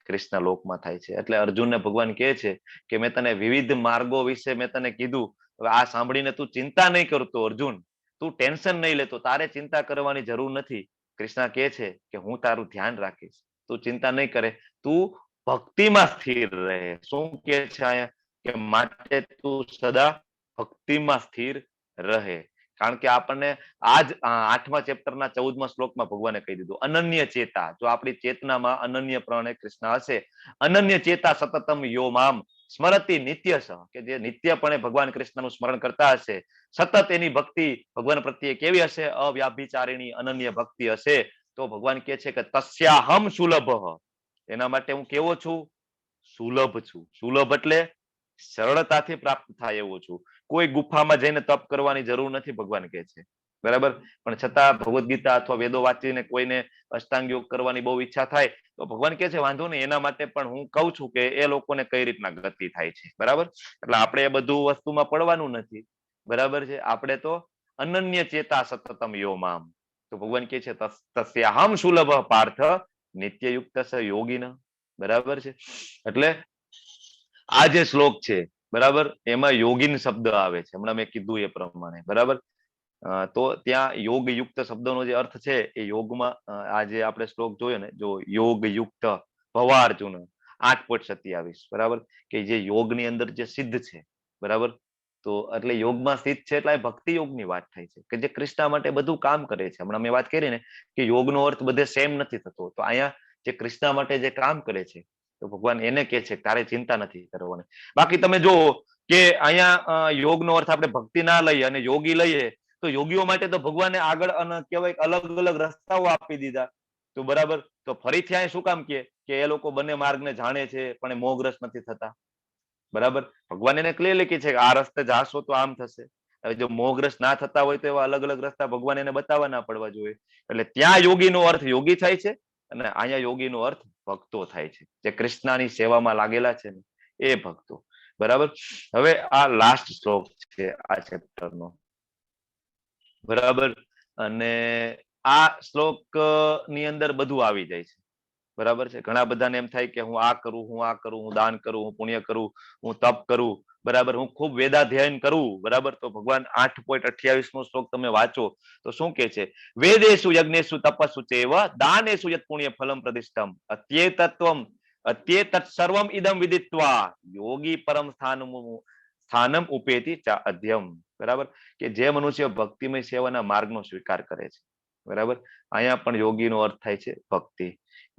કૃષ્ણ લોકમાં થાય છે. એટલે અર્જુનને ભગવાન કહે છે કે મેં તને વિવિધ માર્ગો વિશે મેં તને કીધું, હવે આ સાંભળીને તું ચિંતા નહીં કરતો અર્જુન, તું ટેન્શન નહીં લેતો, તારે ચિંતા કરવાની જરૂર નથી. કૃષ્ણ કહે છે કે હું તારું ધ્યાન રાખીશ, તું ચિંતા નહીં કરે, તું ભક્તિમાં સ્થિર રહે. શું કે છે અહીંયા કે માટે તું સદા ભક્તિમાં સ્થિર રહે. કારણ કે આપણને આજ 8મા ચેપ્ટરના 14મા શ્લોકમાં ભગવાને કહી દીધું અનન્ય ચેતા. જો આપણી ચેતનામાં અનન્ય પ્રણે કૃષ્ણ હશે, અનન્ય ચેતા સતતમ યો મામ સ્મરતી નિત્યસ, કે જે નિત્યપણે ભગવાન કૃષ્ણનું સ્મરણ કરતા હશે, સતત એની ભક્તિ ભગવાન પ્રત્યે કેવી હશે? અવ્યાભિચારીણી અનન્ય ભક્તિ હશે. તો ભગવાન કહે છે કે તસ્યાહમ સુલભ, એના માટે હું કેવો છું? સુલભ છું. સુલભ એટલે સરળતાથી પ્રાપ્ત થાય એવો છું. કોઈ ગુફામાં જઈને તપ કરવાની જરૂર નથી ભગવાન કહે છે, બરાબર. પણ છતાં ભગવદ્ ગીતા અથવા વેદો વાંચીને કોઈને અષ્ટાંગ યોગ કરવાની બહુ ઈચ્છા થાય તો ભગવાન કહે છે વાંધો નહીં, એના માટે પણ હું કહું છું કે એ લોકોને કઈ રીતના ગતિ થાય છે, બરાબર. એટલે આપણે એ બધું વસ્તુમાં પડવાનું નથી, બરાબર છે. આપણે તો અનન્ય ચેતા સતતમ યો મામ. તો ભગવાન કહે છે તસ્યાહમ સુલભ પાર્થ નિત્યયુક્ત યોગીન, બરાબર છે. એટલે આ જે શ્લોક છે, બરાબર, એમાં યોગીન શબ્દ આવે છે, હમણાં મેં કીધું એ પ્રમાણે, બરાબર. તો ત્યાં યોગ યુક્ત શબ્દનો જે અર્થ છે એ યોગમાં આ જે આપણે શ્લોક જોયો ને, જો યોગ યુક્ત ભવાર્જુન 8.27, બરાબર, કે જે યોગની અંદર જે સિદ્ધ છે, બરાબર. તો એટલે યોગમાં સ્થિત છે એટલે ભક્તિ યોગની વાત થાય છે કે જે કૃષ્ણ માટે બધું કામ કરે છે. હમણાં મેં વાત કરી ને કે યોગનો અર્થ બધે સેમ નથી થતો, તો અહીંયા જે કૃષ્ણ માટે જે કામ કરે છે તો ભગવાન એને કહે છે તારે ચિંતા નથી કરવાની. બાકી તમે જુઓ કે અહીંયા યોગનો અર્થ આપણે ભક્તિ ના લઈએ અને યોગી લઈએ તો યોગીઓ માટે તો ભગવાને આગળ કહેવાય અલગ અલગ રસ્તાઓ આપી દીધા. તો બરાબર, તો ફરીથી અહીંયા શું કામ કે એ લોકો બંને માર્ગને જાણે છે પણ એ મોહગ્રસ્ત નથી થતા, બરાબર. ભગવાન એને ક્લિયર લખી છે કે આ રસ્તે જાશો તો આમ થશે. હવે જો મોહગ્રસ્ત ના થતા હોય તો એવા અલગ અલગ રસ્તા ભગવાન એને બતાવવા ના પડવા જોઈએ. એટલે ત્યાં યોગીનો અર્થ યોગી થાય છે અને અહીંયા યોગીનો અર્થ ભક્તો થાય છે, જે કૃષ્ણની સેવામાં લાગેલા છે ને એ ભક્તો, બરાબર. હવે આ લાસ્ટ શ્લોક છે આ ચેપ્ટરનો, બરાબર. અને આ શ્લોક ની અંદર બધું આવી જાય છે, બરાબર છે. ઘણા બધાને એમ થાય કે હું આ કરું, હું દાન કરું, હું પુણ્ય કરું, હું તપ કરું, બરાબર, હું ખૂબ વેદાધ્યયન કરું, બરાબર. તો ભગવાન 8.28મો શ્લોક તમે વાંચો તો શું કે છે? વેદેશુ યજ્ઞેશુ તપસ્સુ ચેવ દાનેશુ યત પુણ્ય ફલમ પ્રદિષ્ટમ અત્યેતત્ સર્વમ ઇદમ વિદિત્વા યોગી પરમ સ્થાનમ ઉપેતિ ચા અધ્યમ, બરાબર. કે જે મનુષ્ય ભક્તિમય સેવાના માર્ગનો સ્વીકાર કરે છે, બરાબર. અહીંયા પણ યોગીનો અર્થ થાય છે ભક્તિ,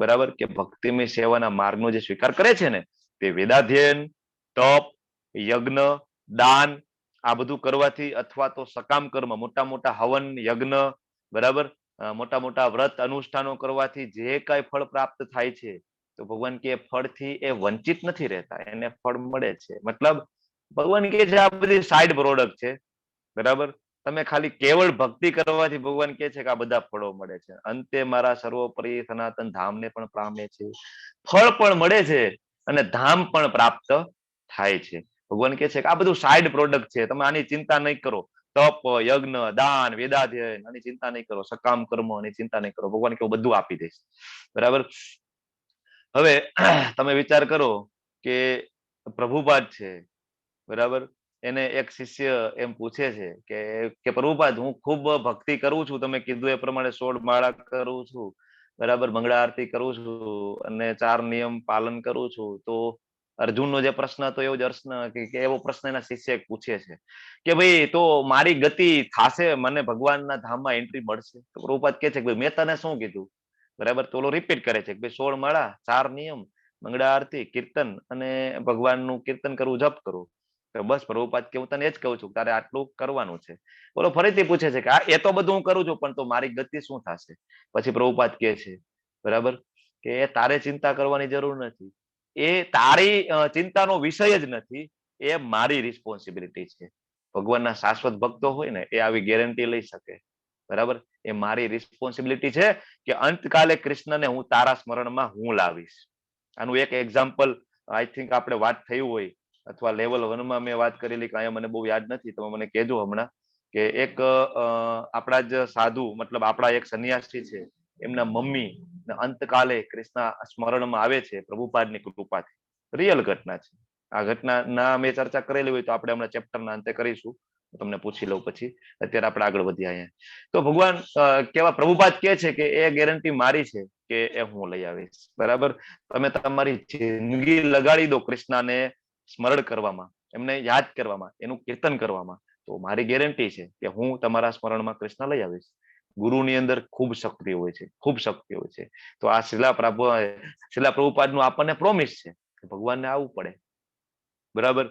બરાબર. કે ભક્તિમય સેવાના માર્ગનો જે સ્વીકાર કરે છે ને તે વેદાધ્યયન, તપ, યજ્ઞ, દાન આ બધું કરવાથી અથવા તો સકામ કર્મ, મોટા મોટા હવન યજ્ઞ, બરાબર, મોટા મોટા વ્રત અનુષ્ઠાનો કરવાથી જે કઈ ફળ પ્રાપ્ત થાય છે તો ભગવાન કે ફળથી એ વંચિત નથી રહેતા, એને ફળ મળે છે. મતલબ ભગવાન કે છે આ બધી સાઈડ પ્રોડક્ટ છે, બરાબર. તમે ખાલી કેવળ ભક્તિ કરવાથી ભગવાન કહે છે કે આ બધા ફળો મળે છે. અંતે મારા સર્વોપરી સનાતન ધામને પણ પામે છે, ફળ પણ મળે છે અને ધામ પણ પ્રાપ્ત થાય છે. ભગવાન કહે છે કે આ બધું સાઈડ પ્રોડક્ટ છે, તમે આની ચિંતા નહીં કરો. તપ, યજ્ઞ, દાન, વેદાધ્યયન આની ચિંતા નહીં કરો, સકામ કર્મ આની ચિંતા નહીં કરો. ભગવાન કે બધું આપી દઈશ, બરાબર. હવે તમે વિચાર કરો કે પ્રભુપાદ છે, બરાબર. એને એક શિષ્ય એમ પૂછે છે કે પ્રભુપાદ હું ખૂબ ભક્તિ કરું છું, તમે કીધું એ પ્રમાણે 16 માળા કરું છું, બરાબર, મંગળા આરતી કરું છું અને 4 નિયમ પાલન કરું છું. તો અર્જુનનો જે પ્રશ્ન હતો એવો જ કે એવો પ્રશ્ન એના શિષ્ય પૂછે છે કે ભાઈ તો મારી ગતિ થાશે, મને ભગવાનના ધામમાં એન્ટ્રી મળશે? તો પ્રભુપાદ કહે છે કે ભાઈ મેં તને શું કીધું, બરાબર. તો ઓલો રિપીટ કરે છે કે ભાઈ 16 માળા, 4 નિયમ, મંગળા આરતી, કીર્તન અને ભગવાનનું કીર્તન કરવું, જપ કરવું. તો બસ પ્રભુપાદ કે હું તને એ જ કહું છું તારે આટલું કરવાનું છે. બોલો ફરીથી પૂછે છે કે એ તો બધું હું કરું છું પણ તો મારી ગતિ શું થશે? પછી પ્રભુપાદ કહે છે, બરાબર, કે તારે ચિંતા કરવાની જરૂર નથી, એ તારી ચિંતાનો વિષય જ નથી, એ મારી રિસ્પોન્સિબિલિટી છે. ભગવાનના શાશ્વત ભક્તો હોય ને એ આવી ગેરંટી લઈ શકે, બરાબર. એ મારી રિસ્પોન્સિબિલિટી છે કે અંતકાલે કૃષ્ણને હું તારા સ્મરણમાં હું લાવીશ. આનું એક એક્ઝામ્પલ આઈ થિંક આપણે વાત થયું હોય અથવા લેવલ 1માં મેં વાત કરેલી, અહીંયા મને બહુ યાદ નથી, તમે મને કહેજો હમણાં, કે એક આપણા જ સાધુ, મતલબ આપણા એક સંન્યાસી છે, એમના મમ્મી અંતકાલે કૃષ્ણ સ્મરણમાં આવે છે પ્રભુપાદની કૃપાથી. રિયલ ઘટના છે. આ ઘટના ના અમે ચર્ચા કરેલી હોય તો આપણે હમણાં ચેપ્ટરના અંતે કરીશું. તમને પૂછી લઉં પછી. અત્યારે આપણે આગળ વધીએ અહીંયા. તો ભગવાન કેવા પ્રભુપાદ કે છે કે એ ગેરંટી મારી છે કે એ હું લઈ આવીશ. બરાબર. તમે તમારી જિંદગી લગાડી દો કૃષ્ણને સ્મરણ કરવામાં, એમને યાદ કરવામાં, એનું કીર્તન કરવામાં, તો મારી ગેરંટી છે કે હું તમારા સ્મરણમાં કૃષ્ણ લઈ આવીશ. ગુરુની અંદર ખૂબ શક્તિ હોય છે, ખૂબ શક્તિ હોય છે. તો આ શિલા પ્રભુપાદનું આપણને પ્રોમિસ છે કે ભગવાનને આવવું પડે. બરાબર.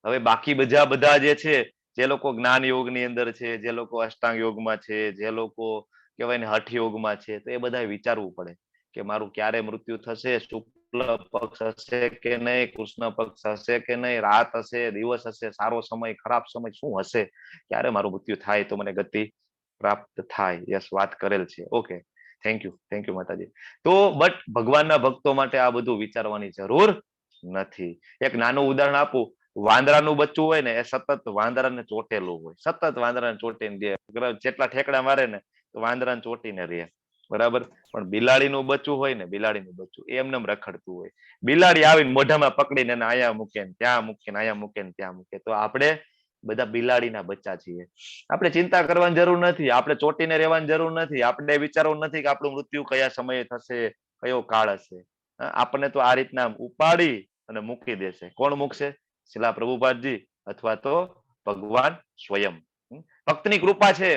હવે બાકી બધા જે છે, જે લોકો જ્ઞાન યોગની અંદર છે, જે લોકો અષ્ટાંગ યોગમાં છે, જે લોકો કહેવાય ને હઠ યોગમાં છે, તો એ બધા વિચારવું પડે કે મારું ક્યારે મૃત્યુ થશે, શુક્લ પક્ષ હશે કે નહીં, કૃષ્ણ પક્ષ હશે કે નહીં, રાત હશે, દિવસ હશે, સારો સમય, ખરાબ સમય શું હશે, ક્યારે મારું મૃત્યુ થાય તો મને ગતિ પ્રાપ્ત થાય. યસ, વાત કરેલ છે. ઓકે, થેન્ક યુ માતાજી. તો બટ ભગવાનના ભક્તો માટે આ બધું વિચારવાની જરૂર નથી. એક નાનું ઉદાહરણ આપું. વાંદરાનું બચ્ચું હોય ને એ સતત વાંદરાને ચોટેલું હોય, સતત વાંદરાને ચોટીને રહે. જેટલા ઠેકડા મારે ને તો વાંદરાને ચોટીને રહે. બરાબર. પણ બિલાડીનું બચ્ચું હોય ને, બિલાડીનું બચ્ચું એમને રખડતું હોય. બિલાડી આવીને મોઢામાં પકડીને એને અહીંયા મૂકે ને ત્યાં મૂકે ને અહીંયા મૂકે ને ત્યાં મૂકે. તો આપણે બધા બિલાડીના બચ્ચા છીએ. આપણે ચિંતા કરવાની જરૂર નથી, આપણે ચોટીને રહેવાની જરૂર નથી, આપણે વિચારવું નથી કે આપણું મૃત્યુ કયા સમયે થશે, કયો કાળ હશે. આપણને તો આ રીતના ઉપાડી અને મૂકી દેશે. કોણ મૂકશે? શિલા પ્રભુપાદજી અથવા તો ભગવાન સ્વયં. ભક્તની કૃપા છે.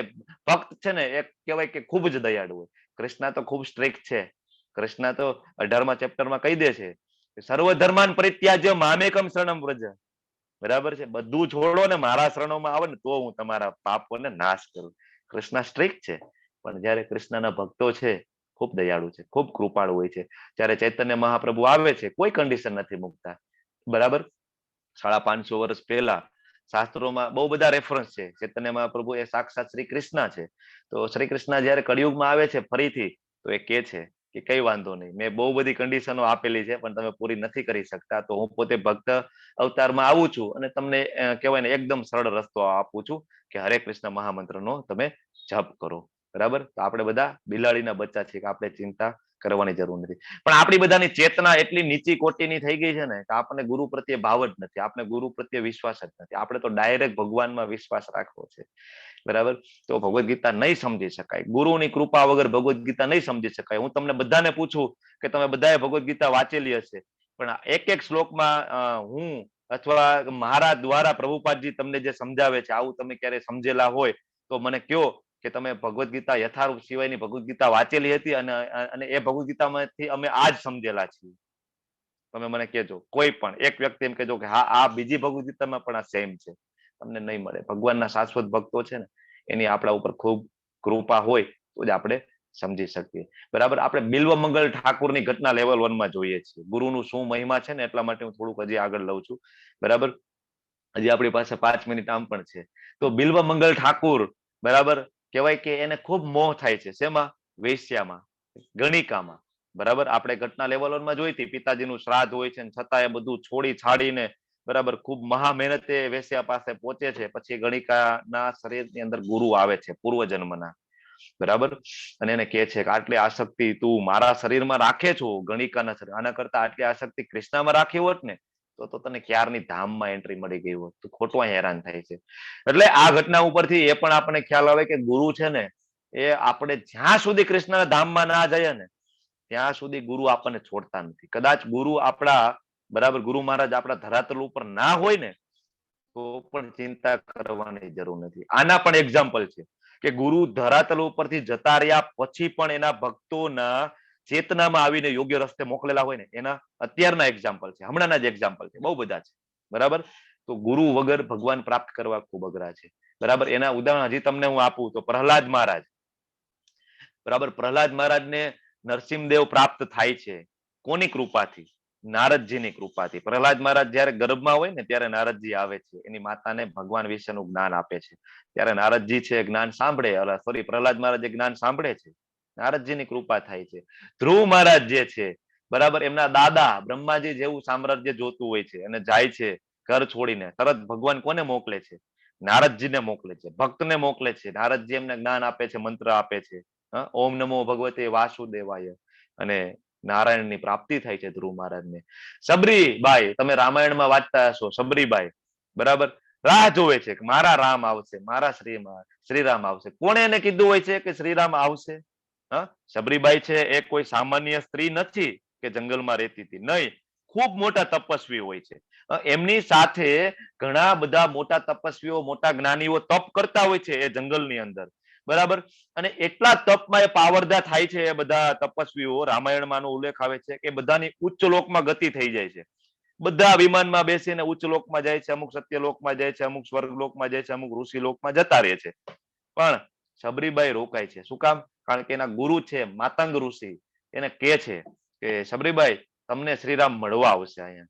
ભક્ત છે ને એક કહેવાય કે ખૂબ જ દયાળુ હોય. કૃષ્ણ તો ખૂબ સ્ટ્રિક્ટ છે. કૃષ્ણ તો 18મા ચેપ્ટરમાં કહી દે છે સર્વ ધર્માન પરિત્યાજ્ય મામેકમ શરણમ વ્રજ. બરાબર છે. બધું છોડો ને મારા શરણોમાં આવો ને તો હું તમારા પાપોને નાશ કરું. કૃષ્ણ સ્ટ્રિક્ટ છે, પણ જયારે કૃષ્ણના ભક્તો છે ખૂબ દયાળુ છે, ખૂબ કૃપાળુ હોય છે. જયારે ચૈતન્ય મહાપ્રભુ આવે છે કોઈ કન્ડિશન નથી મૂકતા. બરાબર. 550 વર્ષ પહેલા શાસ્ત્રોમાં બહુ બધા રેફરન્સ છે. ચૈતન્ય મહાપ્રભુ એ સાક્ષાત શ્રી કૃષ્ણ છે. તો શ્રી કૃષ્ણ જયારે કળિયુગમાં આવે છે ફરીથી, તો એ કે છે કે કઈ વાંધો નહીં, મેં બહુ બધી કન્ડિશનો આપેલી છે પણ તમે પૂરી નથી કરી શકતા, તો હું પોતે ભક્ત અવતારમાં આવું છું અને તમને કહેવાય ને એકદમ સરળ રસ્તો આપું છું કે હરે કૃષ્ણ મહામંત્રનો તમે જપ કરો. બરાબર. તો આપણે બધા બિલાડીના બચ્ચા છીએ કે આપણે ચિંતા કરવાની જરૂર નથી. પણ આપણી બધાની ચેતના એટલી નીચી કોટીની થઈ ગઈ છે ને કે આપણને ગુરુ પ્રત્યે ભાવ જ નથી, આપણે ગુરુ પ્રત્યે વિશ્વાસ જ નથી. આપણે તો ડાયરેક્ટ ભગવાનમાં વિશ્વાસ રાખવો છે. બરાબર. તો ભગવદ્ ગીતા નહીં સમજી શકાય, ગુરુની કૃપા વગર ભગવદ્ ગીતા નહીં સમજી શકાય. હું તમને બધાને પૂછું કે તમે બધાએ ભગવદ્ ગીતા વાંચેલી હશે, પણ એક શ્લોકમાં હું અથવા મારા દ્વારા પ્રભુપાદજી તમને જે સમજાવે છે આવું તમે ક્યારે સમજેલા હોય તો મને કયો કે તમે ભગવદ્ ગીતા યથારૂપ સિવાયની ભગવદ્ ગીતા વાંચેલી હતી અને એ ભગવદ્ ગીતામાંથી અમે આજ સમજેલા છીએ. તમે મને કહેજો. કોઈ પણ એક વ્યક્તિ એમ કહેજો કે હા આ બીજી ભગવદ્ ગીતામાં પણ આ સેમ છે. તમને નહીં મળે. ભગવાનના શાશ્વત ભક્તો છે ને એની આપણા ઉપર ખૂબ કૃપા હોય તો જ આપણે સમજી શકીએ. બરાબર. આપણે બિલ્વ મંગલ ઠાકુરની ઘટના લેવલ 1 માં જોઈએ છીએ. ગુરુનું શું મહિમા છે ને એટલા માટે હું થોડુંક હજી આગળ લઉં છું. બરાબર. હજી આપણી પાસે 5 મિનિટ આમ પણ છે. તો બિલ્વ મંગલ ઠાકુર, બરાબર, કહેવાય કે એને ખૂબ મોહ થાય છે. શેમાં? વેશ્યામાં, ગણિકામાં. બરાબર. આપણે ઘટના લેવલ 1 માં જોઈ હતી. પિતાજીનું શ્રાદ્ધ હોય છે છતાં એ બધું છોડી છાડીને બરાબર ખૂબ મહા મહેનતે વેશ્યા પાસે પહોંચે છે. પછી ગણિકાના શરીરની અંદર ગુરુ આવે છે પૂર્વજન્મના. બરાબર. અને એને કહે છે કે આટલી આસક્તિ તું મારા શરીરમાં રાખે છો, ગણિકાના શરીર, આના કરતા આટલી આસક્તિ કૃષ્ણમાં રાખી હોત ને તો તને ક્યારની ધામમાં એન્ટ્રી મળી ગઈ હોત. તું ખોટો હેરાન થાય છે. એટલે આ ઘટના ઉપરથી એ પણ આપણને ખ્યાલ આવે કે ગુરુ છે ને એ આપણે જ્યાં સુધી કૃષ્ણના ધામમાં ના જઈએ ને ત્યાં સુધી ગુરુ આપણને છોડતા નથી. કદાચ ગુરુ આપણા, બરાબર, ગુરુ મહારાજ આપણા ધરાતલ ઉપર ના હોય ને તો પણ ચિંતા કરવાની જરૂર નથી. આના પણ એક્ઝામ્પલ છે કે ગુરુ ધરાતલ ઉપરથી જતા રહ્યા પછી પણ એના ભક્તોના ચેતનામાં આવીને યોગ્ય રસ્તે મોકલેલા હોય ને એના અત્યારના એક્ઝામ્પલ છે, હમણાંના જ એક્ઝામ્પલ છે, બહુ બધા છે. બરાબર. તો ગુરુ વગર ભગવાન પ્રાપ્ત કરવા ખૂબ અઘરા છે. બરાબર. એના ઉદાહરણ હજી તમને હું આપું તો પ્રહલાદ મહારાજ. બરાબર. પ્રહલાદ મહારાજને નરસિંહદેવ પ્રાપ્ત થાય છે. કોની કૃપાથી? નારદજીની કૃપાથી. પ્રહલાદ મહારાજ જયારે ગર્ભમાં હોય ને ત્યારે નારદજી આવે છે, એની માતાને ભગવાન વિશેનું જ્ઞાન આપે છે. ત્યારે નારદજી છે જ્ઞાન સાંભળે, સોરી, પ્રહલાદ મહારાજ જ્ઞાન સાંભળે છે. નારદજીની કૃપા થાય છે. ધ્રુવ મહારાજ જે છે, બરાબર, એમના દાદા બ્રહ્માજી જેવું સામ્રાજ્ય જોતું હોય છે અને જાય છે ઘર છોડીને. તરત ભગવાન કોને મોકલે છે? નારદજીને મોકલે છે, ભક્તને મોકલે છે. નારદજી એમને જ્ઞાન આપે છે, મંત્ર આપે છે. ઓમ નમો ભગવતે વાસુદેવાય અને નારાયણની પ્રાપ્તિ થાય છે ધ્રુવ મહારાજને. સબરીબાઈ, તમે રામાયણમાં વાંચતા હશો, સબરીબાઈ બરાબર રાહ જોવે છે કે મારા રામ આવશે, મારા શ્રીરામ આવશે. કોણે એને કીધું હોય છે કે શ્રીરામ આવશે? સબરીબાઈ છે એ કોઈ સામાન્ય સ્ત્રી નથી કે જંગલમાં રહેતી હતી, નહીં, ખૂબ મોટા તપસ્વી હોય છે. એમની સાથે ઘણા બધા મોટા તપસ્વીઓ, મોટા જ્ઞાનીઓ તપ કરતા હોય છે એ જંગલની અંદર, બરાબર. અને એટલા તપમાં એ પાવરદા થાય છે એ બધા તપસ્વીઓ, રામાયણમાં નો ઉલ્લેખ આવે છે કે બધાની ઉચ્ચ લોકમાં ગતિ થઈ જાય છે. બધા વિમાનમાં બેસીને ઉચ્ચ લોકમાં જાય છે, અમુક સત્ય લોકમાં જાય છે, અમુક સ્વર્ગ લોકમાં જાય છે, અમુક ઋષિ લોકમાં જતા રહે છે. પણ સબરીબાઈ રોકાય છે. શું કામ? કારણ કે એના ગુરુ છે માતંગ ઋષિ, એને કહે છે કે સબરીબાઈ તમને શ્રીરામ મળવા આવશે અહીંયા.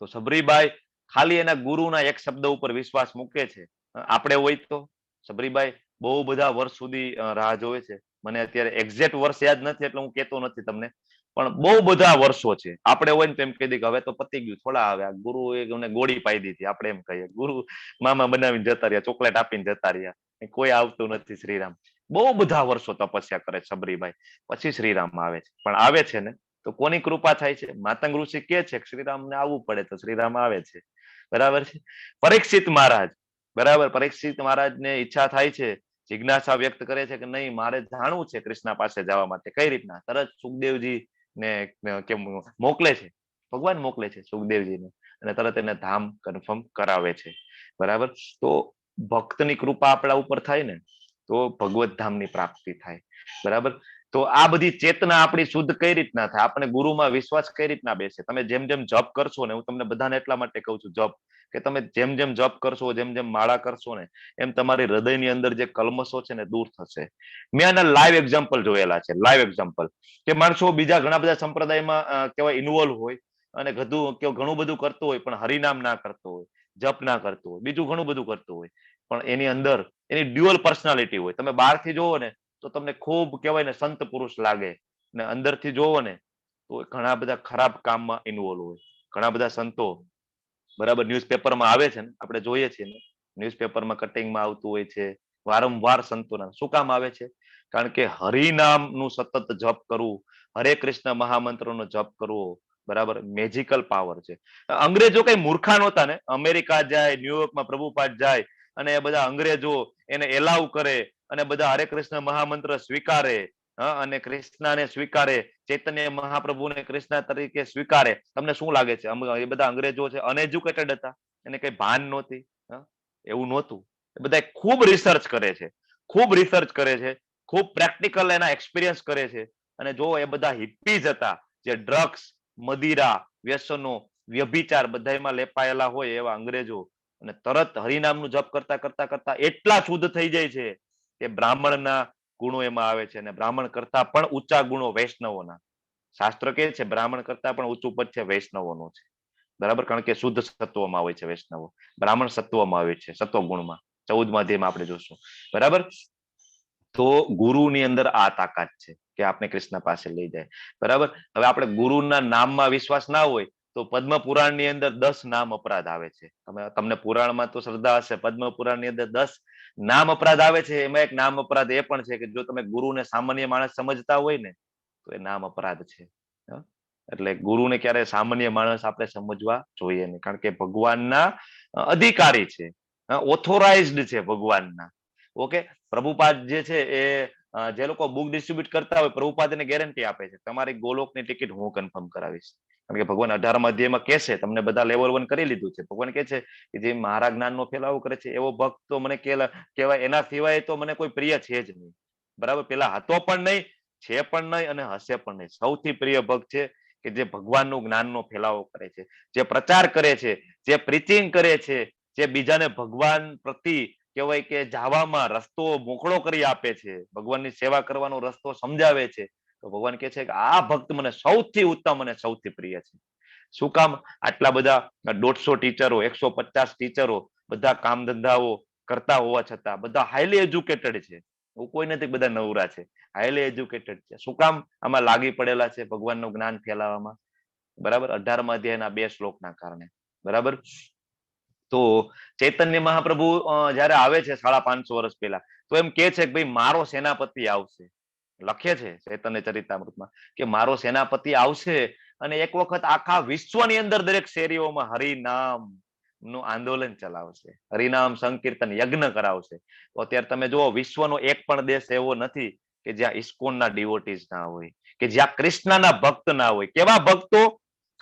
તો સબરીબાઈ ખાલી એના ગુરુના એક શબ્દ ઉપર વિશ્વાસ મૂકે છે. આપણે હોય તો સબરીબાઈ બહુ બધા વર્ષ સુધી રાહ જોવે છે. મને અત્યારે એક્ઝેક્ટ વર્ષ યાદ નથી એટલે હું કહેતો નથી તમને, પણ બહુ બધા વર્ષો છે. આપણે હોય ને તો એમ કહી દઈએ કે હવે તો પતી ગયું, થોડા હવે આ ગુરુ એ ગોળી પાઈ દીધી, આપણે એમ કહીએ ગુરુ મામા બનાવીને જતા રહ્યા, ચોકલેટ આપીને જતા રહ્યા, કોઈ આવતું નથી શ્રીરામ. બહુ બધા વર્ષો તપસ્યા કરે સબરીબાઈ, પછી શ્રીરામ આવે છે. પણ આવે છે ને તો કોની કૃપા થાય છે? માતંગ ઋષિ કે છે કે શ્રીરામને આવવું પડે તો શ્રીરામ આવે છે, બરાબર છે. પરીક્ષિત મહારાજ, બરાબર, પરીક્ષિત મહારાજને ઈચ્છા થાય છે, જિજ્ઞાસા વ્યક્ત કરે છે કે નહીં, મારે જાણવું છે કૃષ્ણ પાસે જવા માટે. કઈ રીતના? તરત સુખદેવજી ને કેમ મોકલે છે, ભગવાન મોકલે છે સુખદેવજીને, અને તરત એને ધામ કન્ફર્મ કરાવે છે, બરાબર. તો ભક્તની કૃપા આપણા ઉપર થાય ને તો ભગવત ધામની પ્રાપ્તિ થાય, બરાબર. તો આ બધી ચેતના આપણી શુદ્ધ કઈ રીતના થાય? આપણે ગુરુમાં વિશ્વાસ કઈ રીતના બેસે? તમે જેમ જેમ જપ કરશો ને, હું તમને બધાને એટલા માટે કહું છું જપ, કે તમે જેમ જેમ જપ કરશો, જેમ જેમ માળા કરશો ને, એમ તમારી હૃદયની અંદર જે કલમશો છે ને દૂર થશે. મેં આના લાઈવ એક્ઝામ્પલ જોયેલા છે, લાઈવ એક્ઝામ્પલ, કે માણસો બીજા ઘણા બધા સંપ્રદાયમાં કેવાય ઇન્વોલ્વ હોય અને ઘણું બધું કરતું હોય, પણ હરિનામ ના કરતો હોય, જપ ના કરતો હોય, બીજું ઘણું બધું કરતું હોય, પણ એની અંદર એની ડ્યુઅલ પર્સનાલિટી હોય. તમે બહારથી જોવો ને તો તમને ખૂબ કહેવાય ને સંત પુરુષ લાગે, ને અંદરથી જોવો ને તો ઘણા બધા ખરાબ કામમાં ઇન્વોલ્વ હોય. ઘણા બધા સંતો, બરાબર, ન્યૂઝપેપરમાં આવે છે ને, આપણે જોઈએ છીએ ને, ન્યૂઝપેપરમાં કટિંગમાં આવતું હોય છે વારંવાર સંતોના. શું કામ આવે છે? કારણ કે હરિનામનું સતત જપ કરવું, હરે કૃષ્ણ મહામંત્રનો જપ કરવો, બરાબર, મેજિકલ પાવર છે. અંગ્રેજો કઈ મૂર્ખા નહોતા ને. અમેરિકા જાય, ન્યુયોર્કમાં પ્રભુપાદ જાય અને એ બધા અંગ્રેજો એને એલાવ કરે અને બધા હરે કૃષ્ણ મહામંત્ર સ્વીકારે, અને કૃષ્ણને સ્વીકારે, ચૈતન્ય મહાપ્રભુને કૃષ્ણ તરીકે સ્વીકારે. તમને શું લાગે છે એ બધા અંગ્રેજો છે અનએજ્યુકેટેડ હતા? એને કઈ ભાન નહોતી? એવું નહોતું. એ બધા ખૂબ રિસર્ચ કરે છે, ખૂબ રિસર્ચ કરે છે, ખૂબ પ્રેક્ટિકલ એના એક્સપિરિયન્સ કરે છે. અને જો એ બધા હિપ્પીઝ હતા, જે ડ્રગ્સ, મદિરા, વ્યસનો, વ્યભિચાર બધામાં લેપાયેલા હોય એવા અંગ્રેજો, અને તરત હરિનામનું જપ કરતા કરતા કરતા એટલા શુદ્ધ થઈ જાય છે કે બ્રાહ્મણના ગુણો એમાં આવે છે, અને બ્રાહ્મણ કરતા પણ ઊંચા ગુણો વૈષ્ણવોના. શાસ્ત્ર કહે છે બ્રાહ્મણ કરતા પણ ઊંચું પદ છે વૈષ્ણવોનું છે, બરાબર. કારણ કે શુદ્ધ સત્વમાં હોય છે વૈષ્ણવો, બ્રાહ્મણ સત્વમાં આવે છે, સત્વ ગુણમાં. 14મા અધ્યાયમાં આપણે જોશું, બરાબર. તો ગુરુની અંદર આ તાકાત છે કે આપણે કૃષ્ણ પાસે લઈ જાય, બરાબર. હવે આપણે ગુરુના નામમાં વિશ્વાસ ના હોય તો પદ્મ પુરાણની અંદર 10 નામ અપરાધ આવે છે. તમને પુરાણમાં તો શ્રદ્ધા હશે, પદ્મ પુરાણની અંદર 10 નામ અપરાધ આવે છે. એમાં એક નામ અપરાધ એ પણ છે કે જો તમે ગુરુને સામાન્ય માણસ સમજતા હોય ને તો એ નામ અપરાધ છે. એટલે ગુરુને ક્યારે સામાન્ય માણસ આપણે સમજવા જોઈએ નહીં, કારણ કે ભગવાનના અધિકારી છે, ઓથોરાઇઝડ છે ભગવાનના. ઓકે, પ્રભુપાદ જે છે એ જે લોકો બુક ડિસ્ટ્રીબ્યુટ કરતા હોય, પ્રભુપાદ એને ગેરંટી આપે છે તમારી ગોલોકની ટિકિટ હું કન્ફર્મ કરાવીશ. કારણ કે ભગવાન 18મા અધ્યાયમાં કહેશે, તમને બધા લેવલ 1 કરી લીધું છે. ભગવાન કહે છે કે જે મારા જ્ઞાનનો ફેલાવો કરે છે એવો ભક્ત તો મને કહેવાય, એના સિવાય તો મને કોઈ પ્રિય છે જ નહીં, બરાબર. પેલા હતો પણ નહીં, છે પણ નહીં અને હશે પણ નહીં. સૌથી પ્રિય ભક્ત છે કે જે ભગવાનનું જ્ઞાનનો ફેલાવો કરે છે, જે પ્રચાર કરે છે, જે પ્રીચિંગ કરે છે, જે બીજાને ભગવાન પ્રતિ કહેવાય કે જાવામાં રસ્તો મોકળો કરી આપે છે, ભગવાનની સેવા કરવાનો રસ્તો સમજાવે છે. તો ભગવાન કહે છે કે આ ભક્ત મને સૌથી ઉત્તમ અને સૌથી પ્રિય છે. શું કામ? આટલા બધા 150 ટીચરો, 150 ટીચરો, બધા કામ ધંધાઓ કરતા હોવા છતાં બધા હાઈલી એજ્યુકેટેડ છે. એવું કોઈ નથી, બધા નવરા છે, હાઈલી એજ્યુકેટેડ છે. શું કામ? આમાં લાગી પડેલા છે ભગવાનનું જ્ઞાન ફેલાવવામાં, બરાબર. 18મા અધ્યાયના 2 શ્લોકના કારણે, બરાબર. તો ચૈતન્ય મહાપ્રભુ જયારે આવે છે 550 વર્ષ પહેલા, તો એમ કે છે કે ભાઈ મારો સેનાપતિ આવશે. લખે છે ચૈતન્ય ચરિતામૃતમાં કે મારો સેનાપતિ આવશે અને એક વખત આખા વિશ્વની અંદર દરેક શેરીઓમાં હરિનામ નું આંદોલન ચલાવશે, હરિનામ સંકીર્તન યજ્ઞ કરાવશે. તો અત્યારે તમે જુઓ, વિશ્વનો એક પણ દેશ એવો નથી કે જ્યાં ઇસ્કોનના ડિવોટીઝ ના હોય, કે જ્યાં કૃષ્ણના ભક્ત ના હોય. કેવા ભક્તો?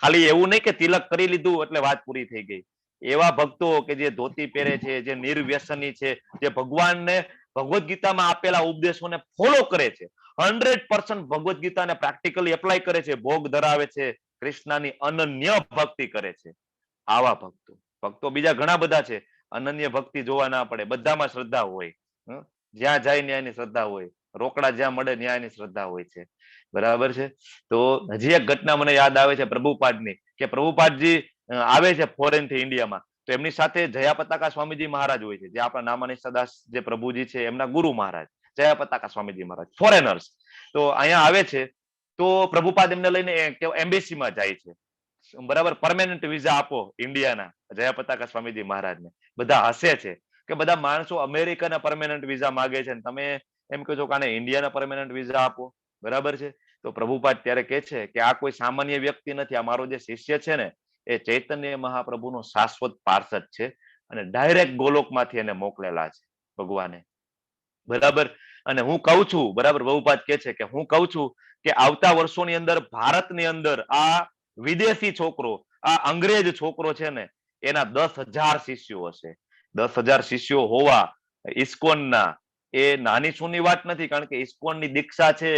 ખાલી એવું નહીં કે તિલક કરી લીધું એટલે વાત પૂરી થઈ ગઈ. એવા ભક્તો કે જે ધોતી પહેરે છે, જે નિર્વ્યસની છે, જે ભગવાનને ભગવદ્ ગીતામાં આપેલા ઉપદેશોને ફોલો કરે છે, 100% ભગવદ્ ગીતાને પ્રેક્ટિકલી એપ્લાય કરે છે, ભોગ ધરાવે છે, કૃષ્ણની અનન્ય ભક્તિ કરે છે. આવા ભક્તો બીજા ઘણા બધા છે. અનન્ય ભક્તિ જોવા ના પડે, બધામાં શ્રદ્ધા હોય. જ્યાં જાય ન્યાયની શ્રદ્ધા હોય, રોકડા જ્યાં મળે ન્યાયની શ્રદ્ધા હોય છે. બરાબર છે. તો હજી એક ઘટના મને યાદ આવે છે પ્રભુપાદની, કે પ્રભુપાદજી આવે છે ફોરેન થી ઇન્ડિયામાં, તો એમની સાથે જયા પતાકા સ્વામીજી મહારાજ હોય છે, જે આપણા નામાનિષ્ઠાદાસ જે પ્રભુજી છે એમના ગુરુ મહારાજ જયા પતાકા સ્વામીજી મહારાજ, ફોરેનર્સ. તો અહીંયા આવે છે, તો પ્રભુપાદ એમને લઈને એમ્બેસીમાં જાય છે. બરાબર, પરમેનન્ટ વિઝા આપો ઇન્ડિયાના જયા પતાકા સ્વામીજી મહારાજને. બધા હસે છે કે બધા માણસો અમેરિકાના પરમેનન્ટ વિઝા માંગે છે, તમે એમ કહો છો કે આને ઇન્ડિયાના પરમેનન્ટ વિઝા આપો. બરાબર છે. તો પ્રભુપાદ ત્યારે કે છે કે આ કોઈ સામાન્ય વ્યક્તિ નથી, આ મારો જે શિષ્ય છે ને એ ચૈતન્ય મહાપ્રભુનો શાશ્વત પાર્ષદ છે, અને ડાયરેક્ટ ગોલોકમાંથી એને મોકલેલા છે ભગવાને. બરાબર. અને હું કહું છું, બરાબર, પ્રભુપાદ કે છે કે હું કહું છું કે આવતા વર્ષોની અંદર ભારતની અંદર આ વિદેશી છોકરો, આ અંગ્રેજ છોકરો છે ને, એના 10,000 શિષ્યો હશે. 10,000 શિષ્યો હોવા ઇસ્કોનના, એ નાની સૂની વાત નથી. કારણ કે ઇસ્કોનની દીક્ષા છે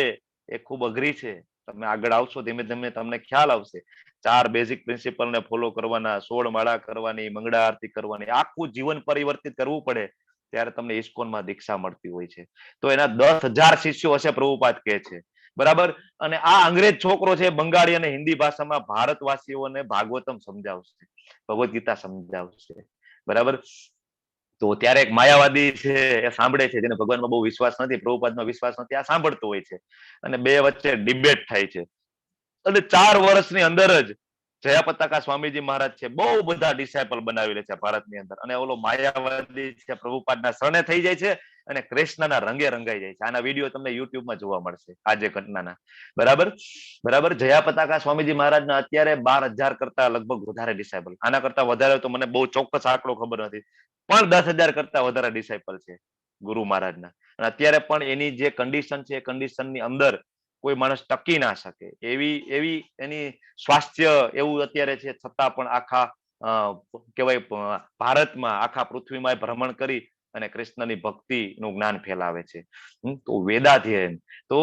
એ ખૂબ અઘરી છે. તમે આગળ આવશો ધીમે ધીમે તમને ખ્યાલ આવશે. 4 બેઝિક પ્રિન્સિપલ ને ફોલો કરવાના, 16 માળા કરવાની, મંગળા આરતી કરવાની, આખું જીવન પરિવર્તિત કરવું પડે, ત્યારે તમને ઇસ્કોનમાં દીક્ષા મળતી હોય છે. તો એના 10,000 શિષ્યો હશે, પ્રભુપાદ કહે છે. બરાબર. અને આ અંગ્રેજ છોકરો છે બંગાળી અને હિન્દી ભાષામાં ભારતવાસીઓને ભાગવતમ સમજાવશે, ભગવદ્ ગીતા સમજાવશે. બરાબર. તો ત્યારે એક માયાવાદી છે એ સાંભળે છે, જેને ભગવાનમાં બહુ વિશ્વાસ નથી, પ્રભુપાદમાં વિશ્વાસ નથી, આ સાંભળતો હોય છે. અને બે વચ્ચે ડિબેટ થાય છે. અને 4 વર્ષની અંદર જ જયા પતાકા સ્વામીજી મહારાજ છે બહુ બધા ડિસાઇપલ બનાવી લે છે ભારતની અંદર, અને ઓલો માયાવાદી છે પ્રભુપાદના શરણે થઈ જાય છે અને કૃષ્ણના રંગે રંગાઈ જાય છે. આના વિડીયો તમને યુટ્યુબમાં જોવા મળશે આજે ઘટનાના. બરાબર. બરાબર. જયા પતાકા સ્વામીજી મહારાજના અત્યારે 12,000 કરતા લગભગ વધારે ડિસાઇપલ, આના કરતા વધારે તો મને બહુ ચોક્કસ આંકડો ખબર નથી, પણ 10,000 કરતા વધારે ડિસાઇપલ છે ગુરુ મહારાજના. અને અત્યારે પણ એની જે કન્ડિશન છે એ કન્ડિશનની અંદર કોઈ માણસ ટકી ના શકે એવી એની સ્વાસ્થ્ય એવું અત્યારે છે, છતાં પણ આખા કહેવાય ભારતમાં, આખા પૃથ્વીમાં ભ્રમણ કરી અને કૃષ્ણની ભક્તિનું જ્ઞાન ફેલાવે છે. તો વેદાધ્યયન, તો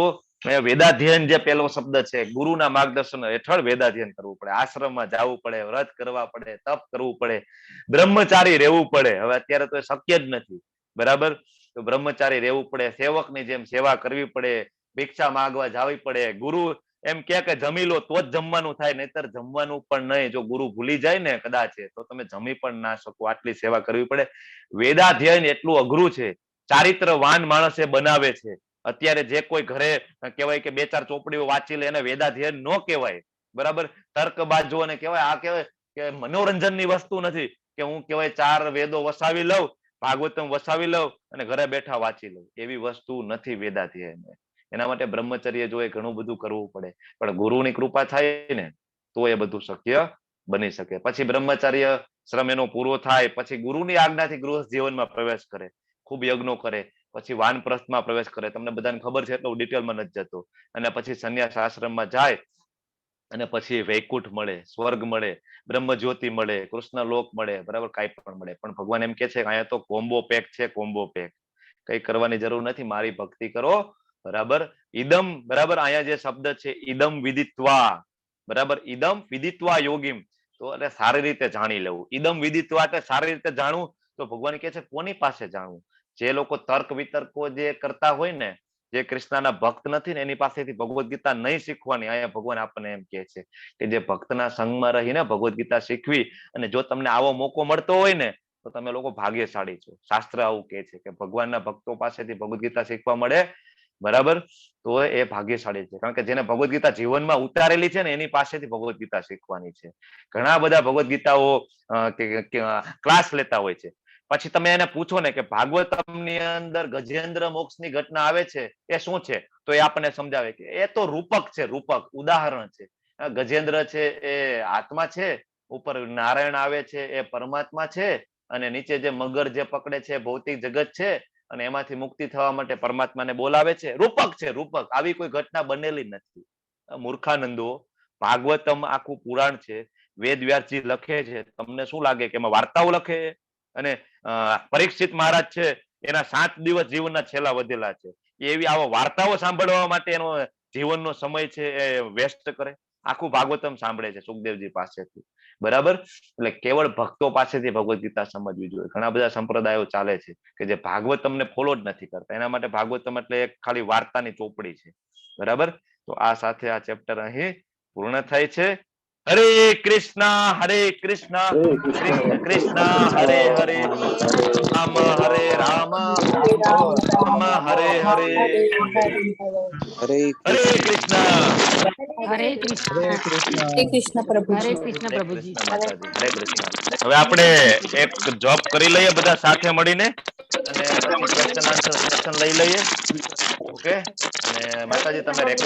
વેદાધ્યયન જે પહેલો શબ્દ છે, ગુરુના માર્ગદર્શન હેઠળ વેદાધ્યયન કરવું પડે, આશ્રમમાં જવું પડે, વ્રત કરવા પડે, તપ કરવું પડે, બ્રહ્મચારી રહેવું પડે. હવે અત્યારે તો એ શક્ય જ નથી. બરાબર. તો બ્રહ્મચારી રહેવું પડે, સેવકની જેમ સેવા કરવી પડે, ભિક્ષા માંગવા જવી પડે. ગુરુ એમ કે જમી લો તો જ જમવાનું થાય, નહીતર જમવાનું પણ નહીં. જો ગુરુ ભૂલી જાય ને કદાચ તો તમે જમી પણ ના શકો, આટલી સેવા કરવી પડે. વેદાધ્યયન એટલું અઘરું છે, ચારિત્રવાન માણસે બનાવે છે. અત્યારે જે કોઈ ઘરે કહેવાય કે 2-4 ચોપડીઓ વાંચી લે એને વેદાધ્યયન ન કહેવાય. બરાબર. તર્કબાજો અને કહેવાય, આ કહેવાય કે મનોરંજનની વસ્તુ નથી કે હું કહેવાય 4 વેદો વસાવી લઉં, ભાગવતમ વસાવી લઉં અને ઘરે બેઠા વાંચી લઉં. એવી વસ્તુ નથી વેદાધ્યયન. એના માટે બ્રહ્મચર્ય જો એ ઘણું બધું કરવું પડે, પણ ગુરુની કૃપા થાય ને તો એ બધું શક્ય બની શકે. પછી બ્રહ્મચર્ય શ્રમ એનો પૂરો થાય, પછી ગુરુની આજ્ઞાથી ગૃહસ્થ જીવનમાં પ્રવેશ કરે, ખૂબ યજ્ઞો કરે, પછી વાનપ્રસ્થમાં પ્રવેશ કરે. તમને બધાને ખબર છે એટલે ડિટેલમાં નથી જતો. અને પછી સંન્યાસ આશ્રમમાં જાય અને પછી વૈકુંઠ મળે, સ્વર્ગ મળે, બ્રહ્મજ્યોતિ મળે, કૃષ્ણ લોક મળે, બરાબર, કાંઈ પણ મળે. પણ ભગવાન એમ કે છે કે અહીંયા તો કોમ્બો પેક છે, કોમ્બો પેક. કઈ કરવાની જરૂર નથી, મારી ભક્તિ કરો. બરાબર. ઈદમ, બરાબર, અહીંયા જે શબ્દ છે ઈદમ વિદિત્વા, બરાબર, ઈદમ વિદિત્વા યોગીમ, તો એટલે સારી રીતે જાણી લેવું. ઈદમ વિદિત્વા એટલે સારી રીતે જાણવું. તો ભગવાન કહે છે કોની પાસે જાણવું? જે લોકો તર્ક વિતર્કો જે કરતા હોય ને, જે કૃષ્ણના ભક્ત નથી ને, એની પાસેથી ભગવદ્ ગીતા નહીં શીખવાની. અહીંયા ભગવાન આપણને એમ કહે છે કે જે ભક્તના સંગમાં રહીને ભગવદ્ ગીતા શીખવી, અને જો તમને આવો મોકો મળતો હોય ને તો તમે લોકો ભાગ્યશાળી છો. શાસ્ત્ર આવું કહે છે કે ભગવાનના ભક્તો પાસેથી ભગવદ્ ગીતા શીખવા મળે બરાબર. તો એ ભાગ્યશાળી છે, કારણ કે જેને ભગવદ્ ગીતા જીવનમાં ઉતારેલી છે ને એની પાસેથી ભગવદ્ ગીતા શીખવાની છે. ઘણા બધા ભગવદ્ ગીતાઓ ક્લાસ લેતા હોય છે, પછી તમે એને પૂછો ને કે ભાગવતમની અંદર ગજેન્દ્ર મોક્ષની ઘટના આવે છે એ શું છે, તો એ આપણને સમજાવે કે એ તો રૂપક છે, રૂપક ઉદાહરણ છે. ગજેન્દ્ર છે એ આત્મા છે, ઉપર નારાયણ આવે છે એ પરમાત્મા છે, અને નીચે જે મગર જે પકડે છે ભૌતિક જગત છે, અને એમાંથી મુક્તિ થવા માટે પરમાત્માને બોલાવે છે. રૂપક છે, રૂપક. આવી કોઈ ઘટના બનેલી નથી. મૂર્ખાનંદો, ભાગવતમ આખું પુરાણ છે, વેદ વ્યાસજી લખે છે, તમને શું લાગે કે એમાં વાર્તાઓ લખે? અને પરીક્ષિત મહારાજ છે એના 7 દિવસ જીવનના છેલ્લા વધેલા છે, એવી આવા વાર્તાઓ સાંભળવા માટે એનો જીવનનો સમય છે એ વેસ્ટ કરે? આખું ભાગવતમ સાંભળે છે સુખદેવજી પાસેથી. બરાબર. એટલે કેવળ ભક્તો પાસેથી ભગવદ્ ગીતા સમજવી જોઈએ. ઘણા બધા સંપ્રદાયો ચાલે છે કે જે ભાગવતમને ફોલો જ નથી કરતા, એના માટે ભાગવતમ એટલે એક ખાલી વાર્તાની ચોપડી છે. બરાબર. તો આ સાથે આ ચેપ્ટર અહીં પૂર્ણ થાય છે. હરે કૃષ્ણ કૃષ્ણ કૃષ્ણ હરે હરે, રામ હરે રામ, રામ હરે હરે. હરે હરે કૃષ્ણ. હરે કૃષ્ણ. હરે કૃષ્ણ. હરે કૃષ્ણ પ્રભુ. હરે કૃષ્ણ હરે પ્રભુજી. કૃષ્ણ માતાજી. હરે કૃષ્ણ. હવે આપણે એક જોબ કરી લઈએ બધા સાથે મળીને, અને પછી ક્વેશ્ચન આન્સર સેશન લઈ લઈએ. ઓકે. અને માતાજી તમે રેકોર્ડ